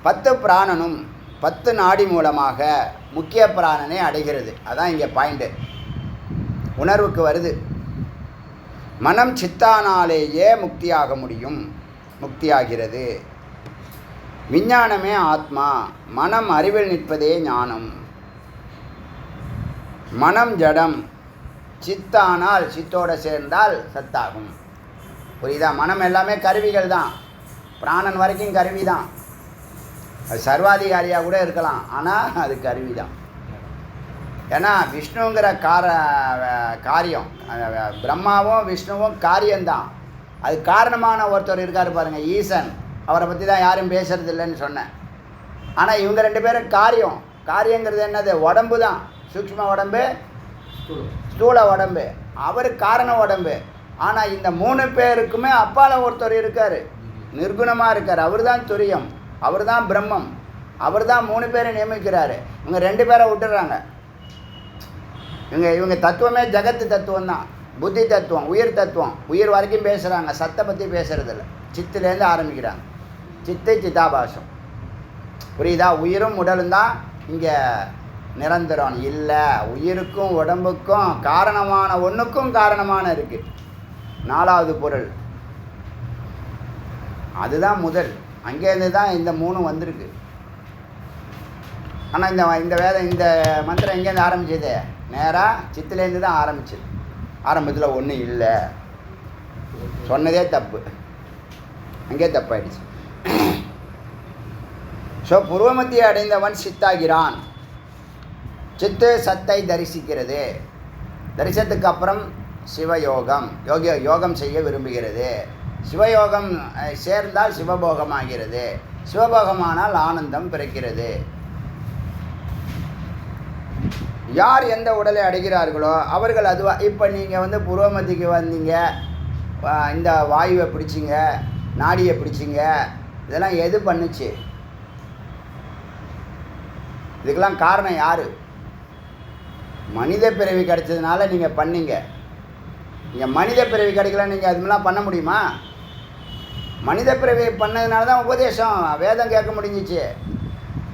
10 பிராணனும் 10 நாடி மூலமாக முக்கிய பிராணனை அடைகிறது. அதான் இங்கே பாயிண்ட்டு. உணர்வுக்கு வருது. மனம் சித்தானாலேயே முக்தியாக முடியும், முக்தியாகிறது. விஞ்ஞானமே ஆத்மா, மனம் அறிவில் நிற்பதே ஞானம். மனம் ஜடம், சித்தானால் சித்தோடு சேர்ந்தால் சத்தாகும். புரியுதா? மனம் எல்லாமே கருவிகள் தான். பிராணன் வரைக்கும் கருவி தான். அது சர்வாதிகாரியாக கூட இருக்கலாம், ஆனால் அது கருவி தான். ஏன்னா விஷ்ணுங்கிற காரியம், பிரம்மாவும் விஷ்ணுவும் காரியம்தான். அது காரணமான ஒருத்தர் இருக்கார் பாருங்கள், ஈசன். அவரை பற்றி தான் யாரும் பேசுறது இல்லைன்னு சொன்னேன். ஆனால் இவங்க 2 பேரும் காரியம். காரியங்கிறது என்னது? உடம்பு தான். சூக்ஷ்ம உடம்பு, ஸ்தூல உடம்பு. அவர் காரண உடம்பு. ஆனால் இந்த 3 பேருக்குமே அப்பால ஒருத்தர் இருக்கார், நிர்குணமாக இருக்கார். அவர் தான் துரியம், அவர் தான் பிரம்மம், அவர் தான் 3 பேரை நியமிக்கிறாரு. இவங்க 2 பேரை விட்டுடுறாங்க. இவங்க தத்துவமே ஜகத்து தத்துவம் தான், புத்தி தத்துவம், உயிர் தத்துவம். உயிர் வரைக்கும் பேசுகிறாங்க, சத்தை பற்றி பேசுகிறதில்ல. சித்துலேருந்து ஆரம்பிக்கிறாங்க. சித்து சிதாபாசம். புரியுதா? உயிரும் உடலும் தான் இங்கே நிரந்தரம் இல்லை. உயிருக்கும் உடம்புக்கும் காரணமான ஒன்றுக்கும் காரணமான இருக்குது 4வது பொருள். அதுதான் முதல். அங்கேருந்து தான் இந்த 3 வந்திருக்கு. ஆனால் இந்த வேதம், இந்த மந்திரம் எங்கேருந்து ஆரம்பிச்சது? நேராக சித்துலேருந்து தான் ஆரம்பிச்சது. ஆரம்பத்தில் ஒன்றும் இல்லை, சொன்னதே தப்பு, அங்கே தப்பாயிடுச்சு. ஸோ புருவமத்தியை அடைந்தவன் சித்தாகிறான். சித்து சத்தை தரிசிக்கிறது. தரிசனத்துக்கு அப்புறம் சிவயோகம், யோகம் செய்ய விரும்புகிறது. சிவயோகம் சேர்ந்தால் சிவபோகம் ஆகிறது. சிவபோகமானால் ஆனந்தம் பிறக்கிறது. யார் எந்த உடலை அடைகிறார்களோ அவர்கள் அதுவாக. இப்போ நீங்கள் வந்து புருவமத்திக்கு வந்தீங்க, இந்த வாயுவை பிடிச்சிங்க, நாடியை பிடிச்சிங்க, இதெல்லாம் எது பண்ணுச்சு? இதுக்கெல்லாம் காரணம் யார்? மனித பிறவி கிடைச்சதுனால நீங்கள் பண்ணீங்க. நீங்கள் மனித பிறவி கிடைக்கல, நீங்கள் அதுமெல்லாம் பண்ண முடியுமா? மனித பிறவி பண்ணதுனால தான் உபதேசம் வேதம் கேட்க முடிஞ்சிச்சு.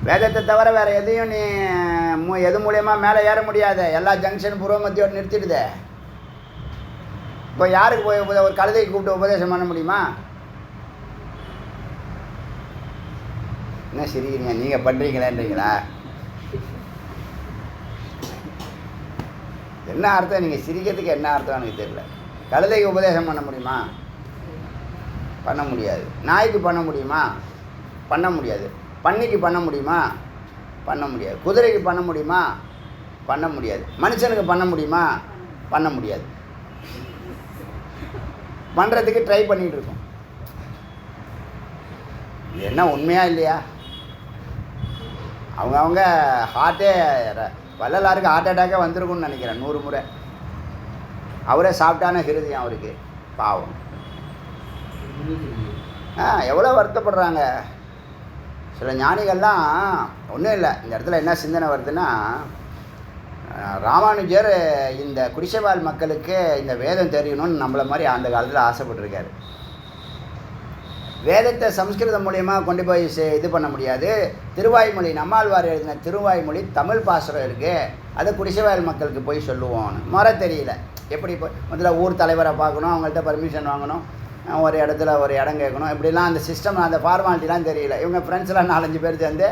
வேதத்தை தவிர வேறு எதையும் நீ எது மூலயமா மேலே ஏற முடியாது. எல்லா ஜங்ஷன் புரோமத்தியோடு நிறுத்திடுதே. இப்போ யாருக்கு போய் ஒரு கழுதைக்கு கூப்பிட்டு உபதேசம் பண்ண முடியுமா? என்ன சிரிக்கிறீங்க? நீங்கள் பண்ணுறீங்களேன்றீங்களா? என்ன அர்த்தம்? நீங்கள் சிரிக்கிறதுக்கு என்ன அர்த்தம் எனக்கு தெரியல. கழுதைக்கு உபதேசம் பண்ண முடியுமா? பண்ண முடியாது. நாய்க்கு பண்ண முடியுமா? பண்ண முடியாது. பன்னிக்கு பண்ண முடியுமா? பண்ண முடியாது. குதிரைக்கு பண்ண முடியுமா? பண்ண முடியாது. மனுஷனுக்கு பண்ண முடியுமா? பண்ண முடியாது. பண்ணுறதுக்கு ட்ரை பண்ணிகிட்டு இருக்கோம். இது என்ன உண்மையா இல்லையா? அவங்க ஹார்ட்டே வள்ளலாருக்கு ஹார்ட் அட்டாக்கே வந்திருக்குன்னு நினைக்கிறேன் 100 முறை. அவரே சாப்பிட்டான ஹிருதயம் அவருக்கு. பாவம். எவ்வளோ வருத்தப்படுறாங்க சில ஞானிகள்லாம். ஒன்றும் இல்லை, இந்த இடத்துல என்ன சிந்தனை வருதுன்னா, ராமானுஜர் இந்த குடிசைவாழ் மக்களுக்கு இந்த வேதம் தெரியணும்னு நம்மளை மாதிரி அந்த காலத்தில் ஆசைப்பட்டிருக்காரு. வேதத்தை சம்ஸ்கிருதம் மூலயமா கொண்டு போய் இது பண்ண முடியாது. திருவாய்மொழி, நம்மாழ்வார் எழுதின திருவாய்மொழி தமிழ் பாசுரம் இருக்குது, அதை குடிசைவாழ் மக்களுக்கு போய் சொல்லுவோம்னு. முறை தெரியல. எப்படி முதல்ல ஊர் தலைவரை பார்க்கணும், அவங்கள்ட்ட பர்மிஷன் வாங்கணும், ஒரு இடத்துல ஒரு இடம் கேட்கணும், இப்படிலாம் அந்த சிஸ்டம், அந்த ஃபார்மாலிட்டிலாம் தெரியல. இவங்க ஃப்ரெண்ட்ஸ்லாம் 4-5 பேர் சேர்ந்து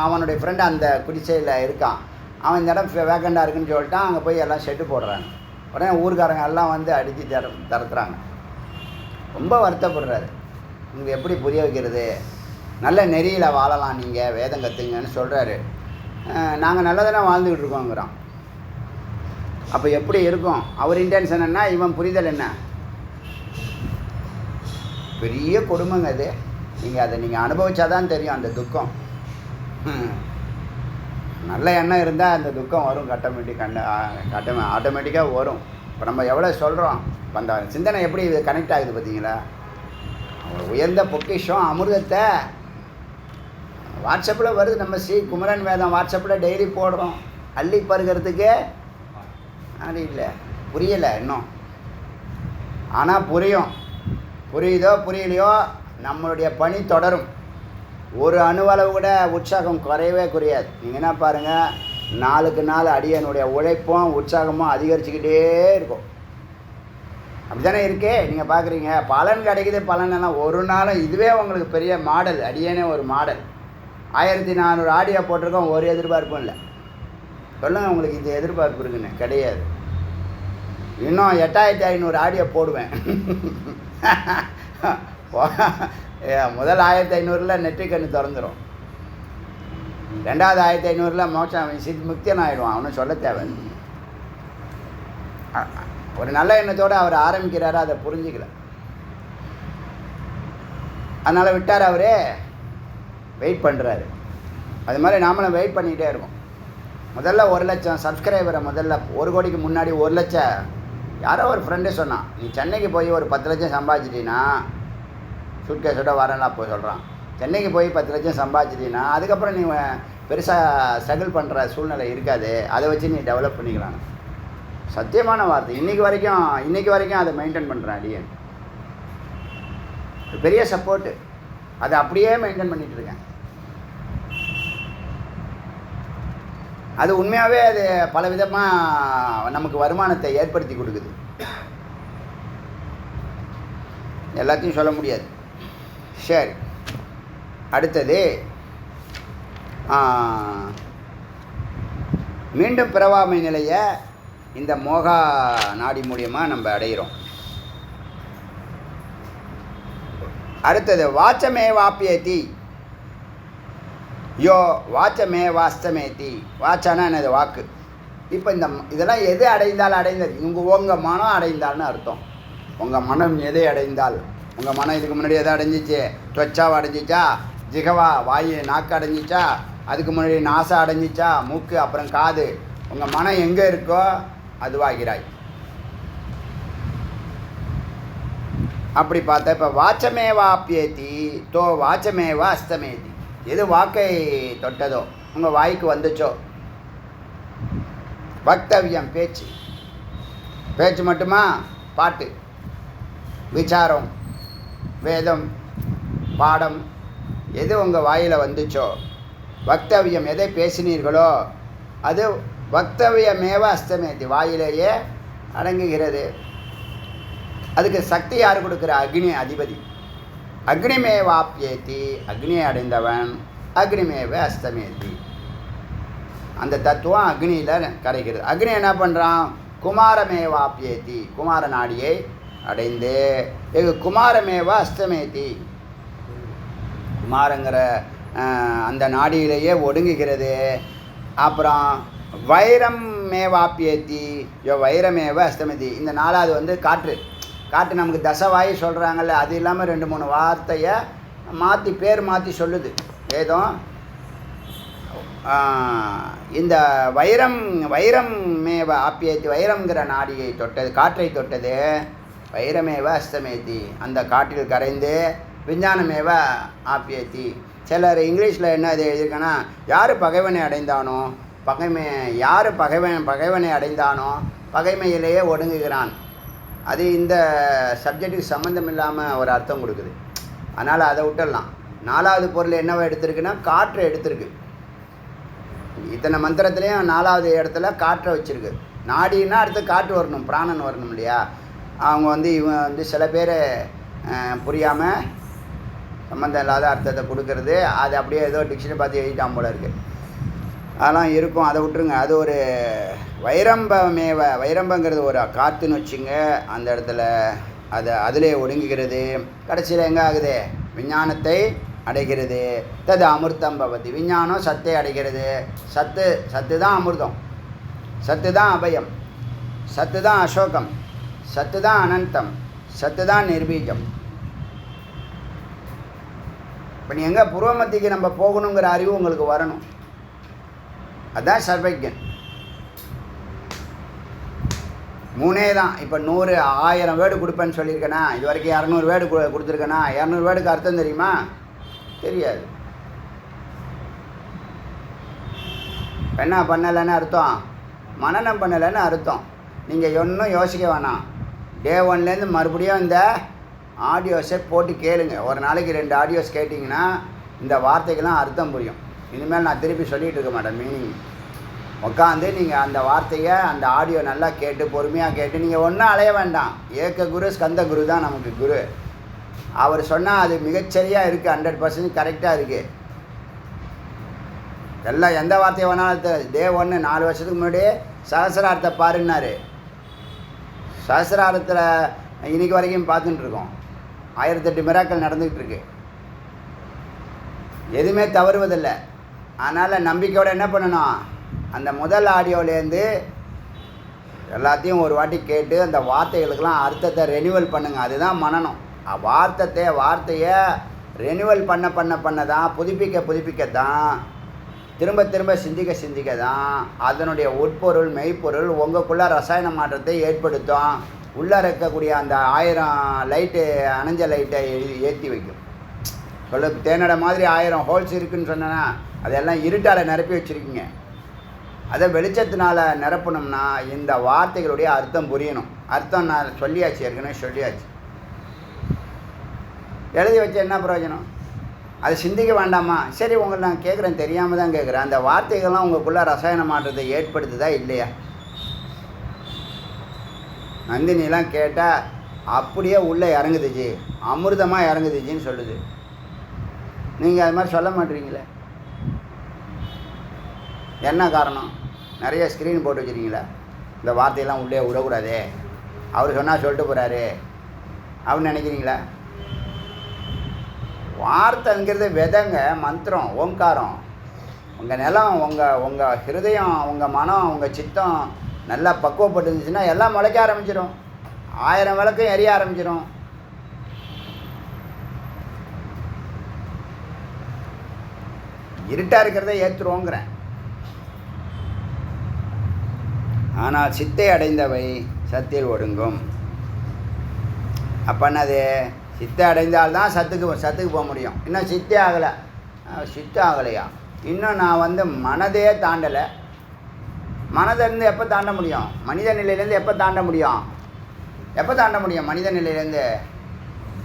அவனுடைய ஃப்ரெண்டு அந்த குடிசையில் இருக்கான், அவன் இந்த இடம் வேக்கண்டாக இருக்குன்னு சொல்லிட்டான். அங்கே போய் எல்லாம் ஷெட்டு போடுறாங்க. உடனே ஊர்காரங்க எல்லாம் வந்து அடித்து தரத்துறாங்க. ரொம்ப வருத்தப்படுறாரு. உங்களுக்கு எப்படி புரிய வைக்கிறது? நல்ல நெறியில் வாழலாம், நீங்கள் வேதம் கற்றுங்கன்னு சொல்கிறாரு. நாங்கள் நல்லதானே வாழ்ந்துக்கிட்டு இருக்கோங்கிறோம். அப்போ எப்படி இருக்கும்? அவர் இன்டென்ஷன் என்ன, இவன் புரிதல் என்ன? பெரிய கொடுமைங்க அது. நீங்கள் அனுபவிச்சாதான் தெரியும் அந்த துக்கம். நல்ல எண்ணம் இருந்தால் அந்த துக்கம் வரும். ஆட்டோமேட்டிக்காக வரும். இப்போ நம்ம எவ்வளோ சொல்கிறோம், இப்போ அந்த சிந்தனை எப்படி இது கனெக்ட் ஆகுது பார்த்தீங்களா? உயர்ந்த பொக்கிஷம் அமிர்தத்தை வாட்ஸ்அப்பில் வருது. நம்ம ஸ்ரீ குமரன் வேதம் வாட்ஸ்அப்பில் டெய்லி போடுறோம். அள்ளி பருகிறதுக்கு அது இல்லை, புரியலை இன்னும். ஆனால் புரியுதோ புரியலையோ நம்மளுடைய பணி தொடரும். ஒரு அணுவளவு கூட உற்சாகம் குறையவே குறையாது. நீங்கள் என்ன பாருங்கள், நாளுக்கு நாள் அடியனுடைய உழைப்பும் உற்சாகமும் அதிகரிச்சுக்கிட்டே இருக்கும். அப்படி தானே இருக்கே, நீங்கள் பார்க்குறீங்க. பலன் கிடைக்குது, பலன் எல்லாம் ஒரு நாளும். இதுவே உங்களுக்கு பெரிய மாடல். அடியனே ஒரு மாடல். 1400 ஆடியோ போட்டிருக்கோம், ஒரு எதிர்பார்ப்பும் இல்லை. சொல்லுங்கள், உங்களுக்கு இது எதிர்பார்ப்பு இருக்குன்னு? கிடையாது. இன்னும் 8500 ஆடியோ போடுவேன். முதல் 1500 நெற்றிக்கண்ணு திறந்துடும். 2வது 1500 மோட்சம் முக்தியன் ஆகிடுவான். அவனும் சொல்ல தேவை. ஒரு நல்ல எண்ணத்தோடு அவர் ஆரம்பிக்கிறாரு, அதை புரிஞ்சிக்கல, அதனால் விட்டார். அவரே வெயிட் பண்ணுறாரு. அது மாதிரி நாமளும் வெயிட் பண்ணிக்கிட்டே இருக்கோம். முதல்ல 1 லட்சம் சப்ஸ்கிரைபரை, முதல்ல 1 கோடிக்கு முன்னாடி 1 லட்சம். யாரோ ஒரு ஃப்ரெண்டே சொன்னான், நீ சென்னைக்கு போய் ஒரு 10 லட்சம் சம்பாதிச்சிட்டின்னா, சூட்கேஸோட வரலாம் போய் சொல்கிறான். சென்னைக்கு போய் 10 லட்சம் சம்பாதிச்சிட்டின்னா அதுக்கப்புறம் நீ பெருசாக ஸ்ட்ரகிள் பண்ணுற சூழ்நிலை இருக்காது. அதை வச்சு நீ டெவலப் பண்ணிக்கலாம். சத்தியமான வார்த்தை. இன்றைக்கி வரைக்கும் அதை மெயின்டைன் பண்ணுறேன் அடியன். பெரிய சப்போர்ட்டு. அதை அப்படியே மெயின்டைன் பண்ணிகிட்டு இருக்கேன். அது உண்மையாகவே அது பல விதமாக நமக்கு வருமானத்தை ஏற்படுத்தி கொடுக்குது. எல்லாத்தையும் சொல்ல முடியாது. சரி, அடுத்தது மீண்டும் பிறவாமை நிலையை இந்த மோகா நாடி மூலியமாக நம்ம அடைகிறோம். அடுத்தது வாச்சமே வாப்பியேத்தி யோ வாச்சமே வாஸ்தமேத்தி. வாச்சானா என்னது? வாக்கு. இப்போ இதெல்லாம் எது அடைந்தால் அடைந்தது? உங்கள் மனம் அடைந்தால்னு அர்த்தம். உங்கள் மனம் எதை அடைந்தால், உங்கள் மனம் இதுக்கு முன்னாடி எதை அடைஞ்சிச்சு? தொச்சாவை அடைஞ்சிச்சா? ஜிகவா வாயு நாக்கு அடைஞ்சிச்சா? அதுக்கு முன்னாடி நாசா அடைஞ்சிச்சா? மூக்கு, அப்புறம் காது. உங்கள் மனம் எங்கே இருக்கோ அதுவாகிறாய். அப்படி பார்த்தா இப்போ வாச்சமேவா அப்பியேத்தி தோ வாச்சமேவா அஸ்தமேதி. எது வாக்கை தொட்டதோ, உங்கள் வாய்க்கு வந்துச்சோ, வக்தவியம் பேச்சு மட்டுமா? பாட்டு, விசாரம், வேதம் பாடம் எது உங்கள் வாயில் வந்துச்சோ, வக்தவியம் எதை பேசினீர்களோ அது வக்தவியமேவ அஸ்தமேதி, வாயிலேயே அடங்குகிறது. அதுக்கு சக்தி யார் கொடுக்குற? அக்னி அதிபதி. அக்னிமேவாப்யேதி, அக்னியை அடைந்தவன் அக்னிமேவ அஸ்தமேதி. அந்த தத்துவம் அக்னியில் கரைக்கிறது. அக்னி என்ன பண்ணுறான்? குமாரமேவாப்யேதி, குமார நாடியை அடைந்து குமாரமேவா அஸ்தமேதி, குமாரங்கிற அந்த நாடியிலேயே ஒடுங்குகிறது. அப்புறம் வைரம் மேவாப்பியேத்தி வைரமேவ அஸ்தமதி. இந்த நாலாவது வந்து காற்று. காற்று நமக்கு தசவாயி சொல்கிறாங்கல்ல, அது இல்லாமல் 2-3 வார்த்தையை மாற்றி பேர் மாற்றி சொல்லுது வேதம். இந்த வைரம் மேவ ஆப்பியேத்தி, வைரம்ங்கிற நாடியை தொட்டது, காற்றை தொட்டது. வைரமேவ அஸ்தமேத்தி, அந்த காற்றில் கரைந்து விஞ்ஞானமேவ ஆப்பியேத்தி. சிலர் இங்கிலீஷில் என்ன இது எழுதியிருக்கேன்னா, யார் பகைவனை அடைந்தானோ, யார் பகைவனை அடைந்தானோ பகைமையிலேயே ஒடுங்குகிறான். அது இந்த சப்ஜெக்ட்டுக்கு சம்மந்தம் இல்லாமல் ஒரு அர்த்தம் கொடுக்குது. அதனால் அதை விட்டுடலாம். 4வது பொருள் என்னவோ எடுத்திருக்குன்னா காற்றை எடுத்திருக்கு. இத்தனை மந்திரத்துலேயும் 4வது இடத்துல காற்றை வச்சுருக்கு. நாடின்னா அடுத்து காற்று வரணும், பிராணன் வரணும் இல்லையா? அவங்க வந்து இவன் வந்து சில பேர் புரியாமல் சம்மந்தம் இல்லாத அர்த்தத்தை கொடுக்கறது, அது அப்படியே ஏதோ டிக்ஷனரி பார்த்து எழுதிட்டான் போல இருக்குது. அதெல்லாம் இருக்கும், அதை விட்டுருங்க. அது ஒரு வைரம்பங்கிறது ஒரு காற்றுன்னு வச்சுங்க. அந்த இடத்துல அதிலே ஒடுங்குகிறது. கடைசியில் எங்கே ஆகுது? விஞ்ஞானத்தை அடைகிறது. தது அமிர்தம் பவதி, விஞ்ஞானம் சத்தை அடைகிறது. சத்து தான் அமிர்தம், சத்து தான் அபயம், சத்து தான் அசோகம், சத்து தான் அனந்தம், சத்து தான் நிர்பீஜம். இப்போ நீ எங்கே புருவமத்திக்கு நம்ம போகணுங்கிற அறிவு உங்களுக்கு வரணும். அதுதான் சர்வஜன். 3 தான். இப்போ 100 1000 வேர்டு கொடுப்பேன்னு சொல்லியிருக்கேனா? இது வரைக்கும் 200 வேர்டு கொடுத்துருக்கேனா? 200 வேர்டுக்கு அர்த்தம் தெரியுமா? தெரியாது. என்ன பண்ணலைன்னு அர்த்தம்? மனனம் பண்ணலைன்னு அர்த்தம். நீங்கள் ஒன்றும் யோசிக்க வேணாம். டே 1லேருந்து மறுபடியும் இந்த ஆடியோஸை போட்டு கேளுங்க. ஒரு நாளைக்கு 2 ஆடியோஸ் கேட்டிங்கன்னா இந்த வார்த்தைக்கெல்லாம் அர்த்தம் புரியும். இனிமேல் நான் திருப்பி சொல்லிகிட்டு இருக்க மாட்டேன் மீனிங். உட்காந்து நீங்கள் அந்த வார்த்தையை, அந்த ஆடியோ நல்லா கேட்டு பொறுமையாக கேட்டு, நீங்கள் ஒன்றும் அலைய வேண்டாம். ஏக குரு ஸ்கந்த குரு தான் நமக்கு குரு. அவர் சொன்னால் அது மிகச்சரியாக இருக்குது, 100% கரெக்டாக இருக்குது. எல்லாம் எந்த வார்த்தையை வேணாலும் டே 1 4 வருஷத்துக்கு முன்னாடி சகசிரார்த்த பாருன்னாரு. சகசிரார்த்தத்தில் இன்றைக்கி வரைக்கும் பார்த்துட்டு இருக்கோம். 1008 மிராக்கள் நடந்துக்கிட்டு இருக்கு. எதுவுமே தவறுவதில்லை. அதனால் நம்பிக்கையோடு என்ன பண்ணணும்? அந்த முதல் ஆடியோலேருந்து எல்லாத்தையும் ஒரு வாட்டி கேட்டு அந்த வார்த்தைகளுக்கெல்லாம் அர்த்தத்தை ரெனிவல் பண்ணுங்கள். அதுதான் மனனம். வார்த்தையை ரெனிவல் பண்ண தான், புதுப்பிக்கத்தான், திரும்ப சிந்திக்க தான் அதனுடைய உட்பொருள் மெய்ப்பொருள் உங்களுக்குள்ளே ரசாயன மாற்றத்தை ஏற்படுத்தும். உள்ளே இருக்கக்கூடிய அந்த 1000 லைட்டு, அணைஞ்ச லைட்டை ஏற்றி வைக்கும். சொல்ல தேனடை மாதிரி 1000 ஹோல்ஸ் இருக்குதுன்னு சொன்னேன்னா அதெல்லாம் இருட்டால் நிரப்பி வச்சுருக்கீங்க. அதை வெளிச்சத்தினால் நிரப்பணும்னா இந்த வார்த்தைகளுடைய அர்த்தம் புரியணும். அர்த்தம் நான் சொல்லியாச்சு, ஏற்கனவே சொல்லியாச்சு. எழுதி வச்ச என்ன பிரயோஜனம்? அது சிந்திக்க வேண்டாமா? சரி, உங்களை நான் கேட்குறேன், தெரியாமல் தான் கேட்குறேன். அந்த வார்த்தைகள்லாம் உங்களுக்குள்ளே ரசாயன மாற்றத்தை ஏற்படுத்துதா இல்லையா? நந்தினிலாம் கேட்டால் அப்படியே உள்ளே இறங்குதுச்சு, அமிர்தமாக இறங்குதுச்சின்னு சொல்லுது. நீங்கள் அது மாதிரி சொல்ல மாட்டீங்களே, என்ன காரணம்? நிறைய ஸ்க்ரீன் போட்டு வச்சுருக்கீங்களா? இந்த வார்த்தையெல்லாம் உள்ளே விடக்கூடாதே, அவர் சொன்னால் சொல்லிட்டு போகிறாரு அப்படின்னு நினைக்கிறீங்களா? வார்த்தைங்கிறது விதைங்க, மந்திரம், ஓங்காரம். உங்கள் நிலம், உங்கள் ஹிருதயம், உங்கள் மனம், உங்கள் சித்தம் நல்லா பக்குவப்பட்டு இருந்துச்சுன்னா எல்லாம் முளைக்க ஆரம்பிச்சிடும். 1000 விளக்கும் எரிய ஆரம்பிச்சிடும். இருட்டாக இருக்கிறத ஏற்றுருவோங்கிறேன். ஆனால் சித்தை அடைந்தவை சத்தில் ஒடுங்கும். அப்போ என்னது? சித்தை அடைந்தால்தான் சத்துக்கு போக முடியும். இன்னும் சித்தே ஆகலை. சித்தம் ஆகலையா? இன்னும் நான் வந்து மனதே தாண்டலை. மனதிலேருந்து எப்போ தாண்ட முடியும்? மனித நிலையிலேருந்து எப்போ தாண்ட முடியும்? மனித நிலையிலேருந்து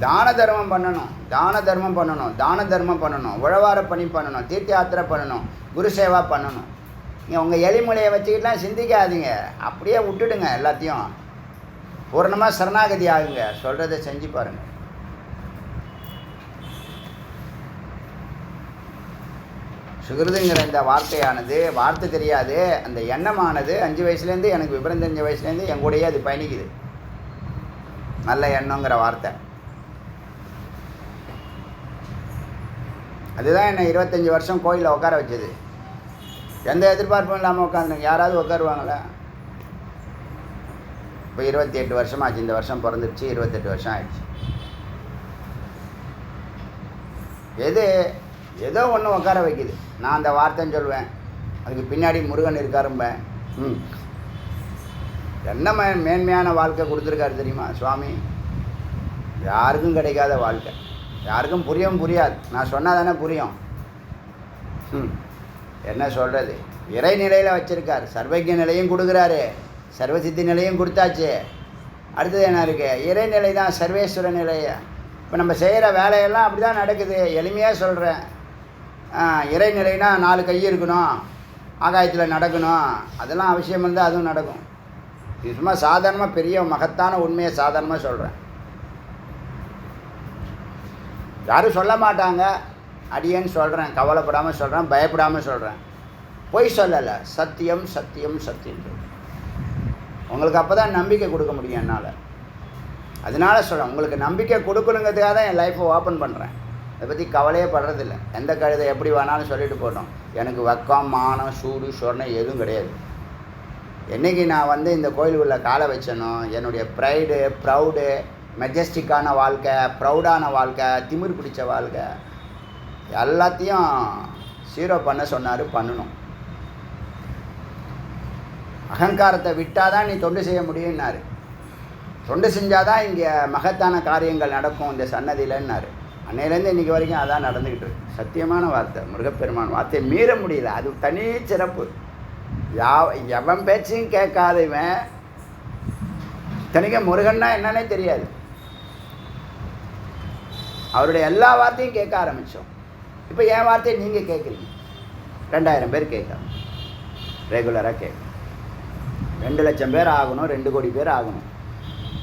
தான தர்மம் பண்ணணும், தான தர்மம் பண்ணணும், தான தர்மம் பண்ணணும், உழவார பணி பண்ணணும், தீர்த்த யாத்திரை பண்ணணும், குரு சேவா பண்ணணும். நீங்கள் உங்கள் எலிமுலையை வச்சுக்கிட்டுலாம் சிந்திக்காதீங்க, அப்படியே விட்டுடுங்க எல்லாத்தையும். பூர்ணமாக சரணாகதி ஆகுங்க, சொல்கிறத செஞ்சு பாருங்கள். சுகிருதுங்கிற இந்த வார்த்தையானது, வார்த்தை தெரியாது, அந்த எண்ணமானது 5 வயசுலேருந்து எனக்கு விவரம் தெரிஞ்ச வயசுலேருந்து என் கூடயே அது பயணிக்குது. நல்ல எண்ணங்கிற வார்த்தை அதுதான் என்னை 25 வருஷம் கோயிலில் உட்கார வச்சது. எந்த எதிர்பார்ப்பும் இல்லாமல் உட்காந்துருங்க. யாராவது உட்காருவாங்களா? இப்போ 28 வருஷம் ஆச்சு. இந்த வருஷம் பிறந்துருச்சு, 28 வருஷம் ஆயிடுச்சு. ஏதோ ஒன்று உட்கார வைக்குது. நான் அந்த வார்த்தைன்னு சொல்லுவேன், அதுக்கு பின்னாடி முருகன் இருக்காரும்பேன். என்ன மேன்மையான வாழ்க்கை கொடுத்துருக்காரு தெரியுமா சுவாமி? யாருக்கும் கிடைக்காத வாழ்க்கை, யாருக்கும் புரியாது. நான் சொன்னால் தானே புரியும். என்ன சொல்கிறது? இறைநிலையில் வச்சுருக்கார். சர்வஜ்ஞ நிலையும் கொடுக்குறாரு, சர்வசித்தி நிலையும் கொடுத்தாச்சு. அடுத்தது என்ன இருக்குது? இறைநிலை தான், சர்வேஸ்வர நிலையை. இப்போ நம்ம செய்கிற வேலையெல்லாம் அப்படி தான் நடக்குது. எளிமையாக சொல்கிறேன். இறைநிலைனா 4 கை இருக்கணும், ஆகாயத்தில் நடக்கணும், அதெல்லாம் அவசியம் இருந்தால் அதுவும் நடக்கும். இது சும்மா சாதாரணமாக பெரிய மகத்தான உண்மையை சாதாரணமாக சொல்கிறேன். யாரும் சொல்ல மாட்டாங்க, அடியேன்னு சொல்கிறேன். கவலைப்படாமல் சொல்கிறேன், பயப்படாமல் சொல்கிறேன். பொய் சொல்லலை, சத்தியம் சத்தியம் சத்தியம். உங்களுக்கு அப்போ தான் நம்பிக்கை கொடுக்க முடியும் என்னால். அதனால சொல்கிறேன், உங்களுக்கு நம்பிக்கை கொடுக்கணுங்கிறதுக்காக தான் என் லைஃப்பை ஓப்பன் பண்ணுறேன். அதை பற்றி கவலையே படுறதில்லை. எந்த கழுதை எப்படி வேணாலும் சொல்லிட்டு போட்டோம். எனக்கு வெக்கம், மானம், சூடு, சொரணை எதுவும் கிடையாது. என்றைக்கு நான் இந்த கோயிலுக்குள்ளே காலை வச்சனோ, என்னுடைய ப்ரைடு, ப்ரௌடு, மெஜஸ்டிக்கான வாழ்க்கை, ப்ரௌடான வாழ்க்கை, திமிர் பிடிச்ச வாழ்க்கை எல்லாத்தையும் 0 பண்ண சொன்னார். பண்ணணும். அகங்காரத்தை விட்டால் தான் நீ தொண்டு செய்ய முடியும்னாரு. தொண்டு செஞ்சால் தான் இங்கே மகத்தான காரியங்கள் நடக்கும் இந்த சன்னதியிலன்னாரு. அன்னையிலேருந்து இன்றைக்கி வரைக்கும் அதான் நடந்துக்கிட்டு இருக்கு. சத்தியமான வார்த்தை, முருகப்பெருமான் வார்த்தையை மீற முடியல. அது தனி சிறப்பு. எவன் பேச்சையும் கேட்காதவன். இத்தனைக்கும் முருகன்னா என்னன்னே தெரியாது. அவருடைய எல்லா வார்த்தையும் கேட்க ஆரம்பித்தோம். இப்போ என் வார்த்தையை நீங்கள் கேட்குறீங்க. 2000 பேர் கேட்கணும், ரெகுலராக கேட்கணும். 2 லட்சம் பேர் ஆகணும், 2 கோடி பேர் ஆகணும்.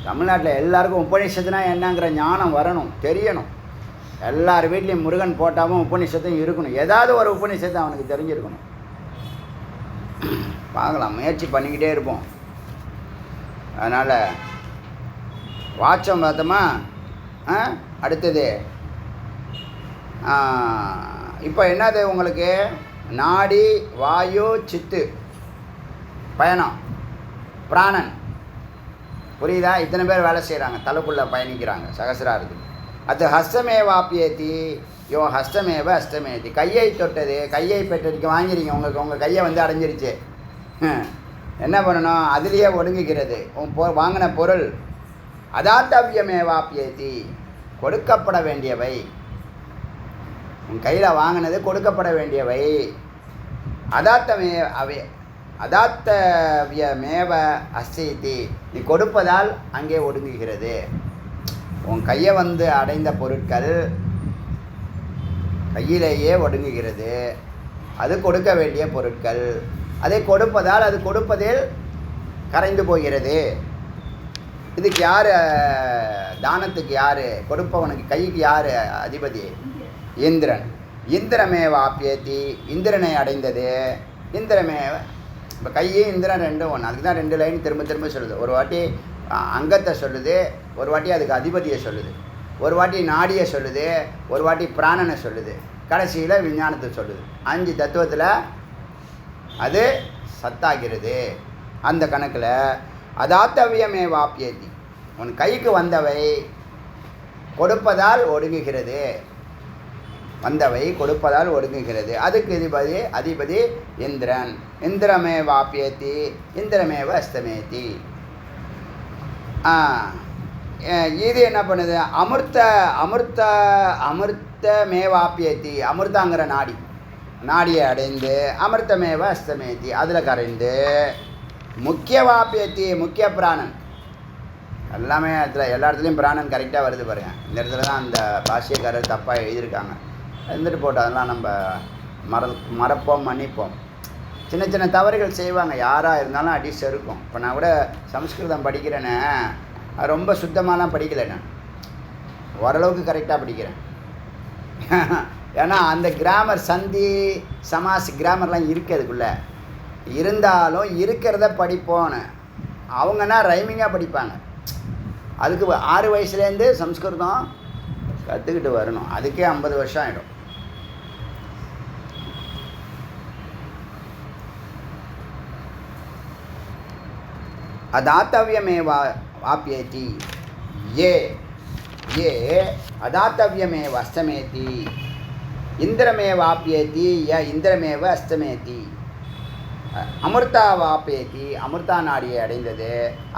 தமிழ்நாட்டில் எல்லாருக்கும் உபநிஷத்துனா என்னங்கிற ஞானம் வரணும், தெரியணும். எல்லார் வீட்லேயும் முருகன் போட்டாவும் உபநிஷத்தும் இருக்கணும். ஏதாவது ஒரு உபநிஷத்தை அவனுக்கு தெரிஞ்சிருக்கணும். பார்க்கலாம், முயற்சி பண்ணிக்கிட்டே இருப்போம். அதனால் வாட்சம் பார்த்தோமா. அடுத்தது இப்போ என்னது உங்களுக்கு? நாடி, வாயு, சித்து பயணம், பிராணன். புரியுதா? இத்தனை பேர் வேலை செய்கிறாங்க, தலைக்குள்ளே பயணிக்கிறாங்க சகசிராரத்துக்கு. அது ஹஸ்தமேவாப்பியேத்தி யோ ஹஸ்தமேவ அஸ்தமேத்தி. கையை தொட்டது, கையை பெற்றதுக்கு வாங்கிறீங்க. உங்கள் கையை அடைஞ்சிருச்சு. என்ன பண்ணணும்? அதுலேயே ஒடுங்குகிறது வாங்கின பொருள். அதாத்தவியமேவாப்பியேத்தி, கொடுக்கப்பட வேண்டியவை. உன் கையில் வாங்கினது கொடுக்கப்பட வேண்டியவை. அதாத்தவியமேவ அஸ்தி, நீ கொடுப்பதால் அங்கே ஒடுங்குகிறது. உன் கையை அடைந்த பொருட்கள் கையிலேயே ஒடுங்குகிறது. அது கொடுக்க வேண்டிய பொருட்கள். அதை கொடுப்பதால் அது கொடுப்பதில் கரைந்து போகிறது. இதுக்கு யார் தானத்துக்கு? யார் கொடுப்பவனுக்கு? கைக்கு யார் அதிபதி? இந்திரன். இந்திரமேவாப்பியேத்தி, இந்திரனை அடைந்தது. இந்திரமேவ. இப்போ கையே இந்திரன் 2 ஒன்று. அதுக்கு தான் 2 லைன் திரும்ப திரும்ப சொல்லுது. ஒரு வாட்டி அங்கத்தை சொல்லுது, ஒரு வாட்டி அதுக்கு அதிபதியை சொல்லுது, ஒரு வாட்டி நாடியை சொல்லுது, ஒரு வாட்டி பிராணனை சொல்லுது, கடைசியில் விஞ்ஞானத்தை சொல்லுது. 5 தத்துவத்தில் அது சத்தாகிறது. அந்த கணக்கில் அதாத்தவியமே வாப்பியத்தி, உன் கைக்கு வந்தவை கொடுப்பதால் ஒடுங்குகிறது. வந்தவை கொடுப்பதால் ஒடுங்குகிறது. அதுக்கு அதிபதி இந்திரன். இந்திரமே வாப்பியத்தி இந்திரமேவ அஸ்தமேத்தி. இது என்ன பண்ணுது? அமிர்தமேவாப்பியத்தி, அமிர்தாங்கிற நாடியை அடைந்து அமிர்தமேவ அஸ்தமேத்தி, அதில் கரைந்து முக்கிய வாப்பியத்தி, முக்கிய பிராணன். எல்லாமே அதில் எல்லா இடத்துலையும் பிராணன் கரெக்டாக வருது பாருங்கள். இந்த இடத்துல தான் அந்த பாஷ்யக்காரர் தப்பாக எழுதியிருக்காங்க. இருந்துட்டு போட்டோம், அதெல்லாம் நம்ம மறப்போம், மன்னிப்போம். சின்ன சின்ன தவறுகள் செய்வாங்க, யாராக இருந்தாலும் அடி செருக்கும். இப்போ நான் கூட சமஸ்கிருதம் படிக்கிறேன்னு ரொம்ப சுத்தமாலாம் படிக்கலை, நான் ஓரளவுக்கு கரெக்டாக படிக்கிறேன். ஏன்னா அந்த கிராமர் சந்தி சமாஸ் கிராமர்லாம் இருக்குது அதுக்குள்ளே. இருந்தாலும் இருக்கிறத படிப்போன்னு அவங்கன்னா ரைமிங்காக படிப்பாங்க. அதுக்கு 6 வயசுலேருந்து சம்ஸ்கிருதம் கற்றுக்கிட்டு வரணும். அதுக்கே 50 வருஷம் ஆகிடும். அதாத்தவியமேவா ஆப்யேதி ஏ ஏ அதாத்தவியமேவ அஸ்தமேதி இந்திரமேவாப்யேதி ய இந்திரமேவ அஸ்தமேதி அமிர்தாவாப்பேதி அமிர்தா நாடியை அடைந்தது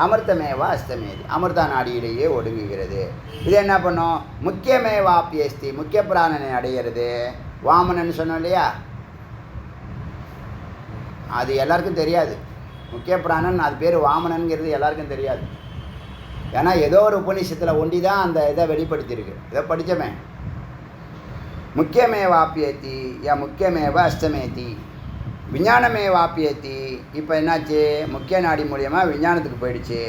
அமிர்தமேவா அஸ்தமேதி அமிர்தா நாடியிலேயே ஒடுங்குகிறது. இது என்ன பண்ணும்? முக்கியமேவாப்பியஸ்தி முக்கிய பிராணனை அடைகிறது. வாமனன்னு சொன்னோம் இல்லையா, அது எல்லாருக்கும் தெரியாது. முக்கிய பிராணன் அது பேர் வாமனன்கிறது எல்லாருக்கும் தெரியாது. ஏன்னா ஏதோ ஒரு உபநிஷத்தில் ஒண்டி தான் அந்த இதை வெளிப்படுத்தியிருக்கு. இதை படித்தமே. முக்கியமேவாப்பியேதி ய முக்கியமேவ அஸ்தமேதி விஞ்ஞானமேவாப்பியேதி. இப்போ என்னாச்சு? முக்கிய நாடி மூலியமாக விஞ்ஞானத்துக்கு போயிடுச்சு,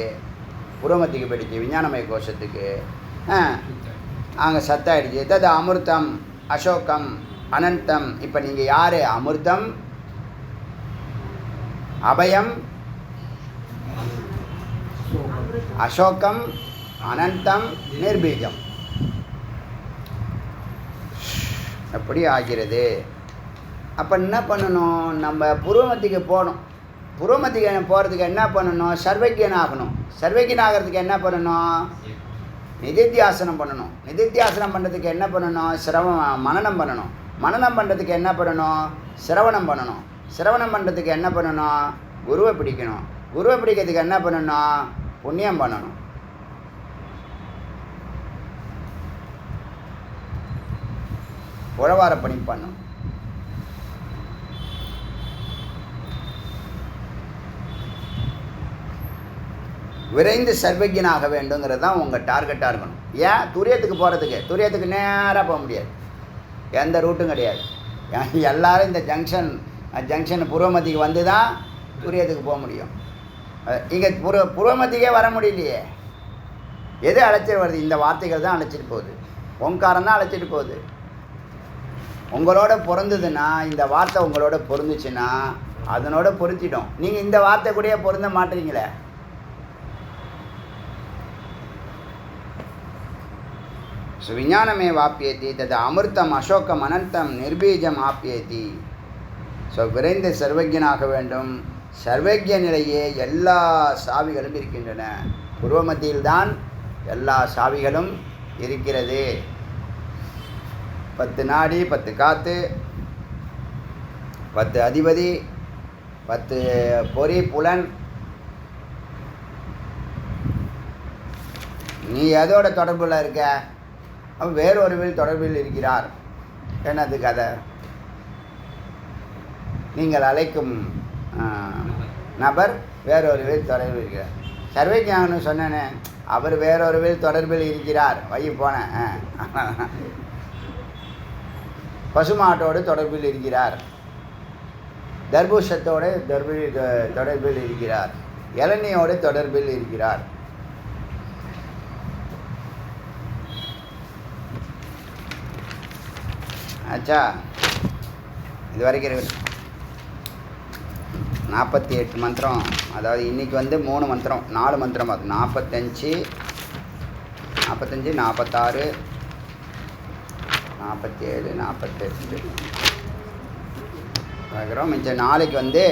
புரோமத்திக்கு போயிடுச்சு, விஞ்ஞானமய கோஷத்துக்கு. அங்கே சத்தாயிடுச்சு. தது அமிர்தம் அசோகம் அனந்தம். இப்போ நீங்கள் யார்? அமிர்தம், அபயம், அசோகம், அனந்தம், நிர்பீஜம். அப்படி ஆகிறது. அப்போ என்ன பண்ணணும்? நம்ம புருவமத்திக்கு போகணும். புருவமத்திக்கு போகிறதுக்கு என்ன பண்ணணும்? சர்வஜ்ஞன் ஆகணும். சர்வஜ்ஞன் ஆகிறதுக்கு என்ன பண்ணணும்? நிதித்தியாசனம் பண்ணணும். நிதித்தியாசனம் பண்ணுறதுக்கு என்ன பண்ணணும்? மனனம் பண்ணணும். மனனம் பண்ணுறதுக்கு என்ன பண்ணணும்? சிரவணம் பண்ணணும். சிரவணம் பண்ணுறதுக்கு என்ன பண்ணணும்? குருவை பிடிக்கணும். குருவை பிடிக்கிறதுக்கு என்ன பண்ணணும்? புண்ணியம் பண்ணணும். உழவார பணி பண்ணணும். விரைந்து சர்வஜ்ஞனாக வேண்டுங்கிறது தான் உங்கள் டார்கெட்டாக இருக்கணும். ஏன்? துரியத்துக்கு போகிறதுக்கு. துரியத்துக்கு நேராக போக முடியாது, எந்த ரூட்டும் கிடையாது. எல்லோரும் இந்த ஜங்ஷன் புருவமத்திக்கு வந்து தான் துரியத்துக்கு போக முடியும். இங்கே புருவமத்திக்கே வர முடியலையே. எது அழைச்சிட்டு வருது? இந்த வார்த்தைகள் தான் அழைச்சிட்டு போகுது. ஓங்காரம் தான் அழைச்சிட்டு போகுது. உங்களோட பொருந்ததுன்னா, இந்த வார்த்தை உங்களோட பொருந்துச்சுன்னா அதனோட பொருத்திட்டோம். நீங்கள் இந்த வார்த்தை கூடயே பொருந்த மாட்டீங்களே. விஞ்ஞானமே வாப்பியேதி தது அமிர்தம் அசோகம் அனந்தம் நிர்பீஜம் ஆப்பியேதி. ஸோ விரைந்து சர்வஜ்ஞனாக வேண்டும். சர்வஜ்ஞ நிலையே எல்லா சாவிகளும் இருக்கின்றன. புருவமத்தியில்தான் எல்லா சாவிகளும் இருக்கிறது. 10 நாடி, 10 காத்து, 10 அதிபதி, 10 பொறி புலன். நீ எதோட தொடர்பில் இருக்க? அவன் வேறொருவில் தொடர்பில் இருக்கிறார். என்னது கதை? நீங்கள் அழைக்கும் நபர் வேறொருவில் தொடர்பில் இருக்கிறார். சர்வஜானு சொன்னேனே, அவர் வேறொருவில் தொடர்பில் இருக்கிறார். வழி போனேன். பசுமாட்டோடு தொடர்பில் இருக்கிறார். தர்பூஷத்தோடு தொடர்பில் இருக்கிறார். இளநியோடு தொடர்பில் இருக்கிறார். ஆச்சா? இது வரைக்கும் இருக்குது 48 மந்திரம். அதாவது இன்றைக்கி 3 மந்திரம், 4 மந்திரம். அது 45, 46, 47, 48 பார்க்குறோம். மிச்சம் நாளைக்கு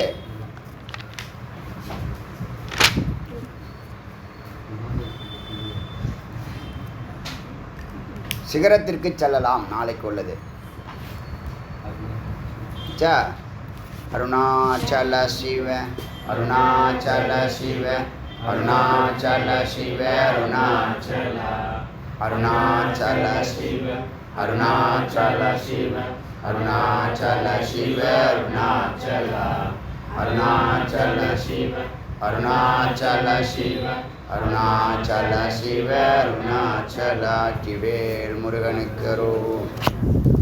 சிகரத்திற்கு செல்லலாம். நாளைக்கு உள்ளது அருணாச்சல சிவ அருணாச்சல சிவ அருணாச்சல சிவ அருணாச்சல அருணாச்சல சிவ அருணாச்சல சிவ அருணாச்சல சிவ அருணாச்சல அருணாச்சல சிவ அருணாச்சல சிவ அருணாச்சல சிவ அருணாச்சல டிவேல் முருகனுக்கு அரோகரா.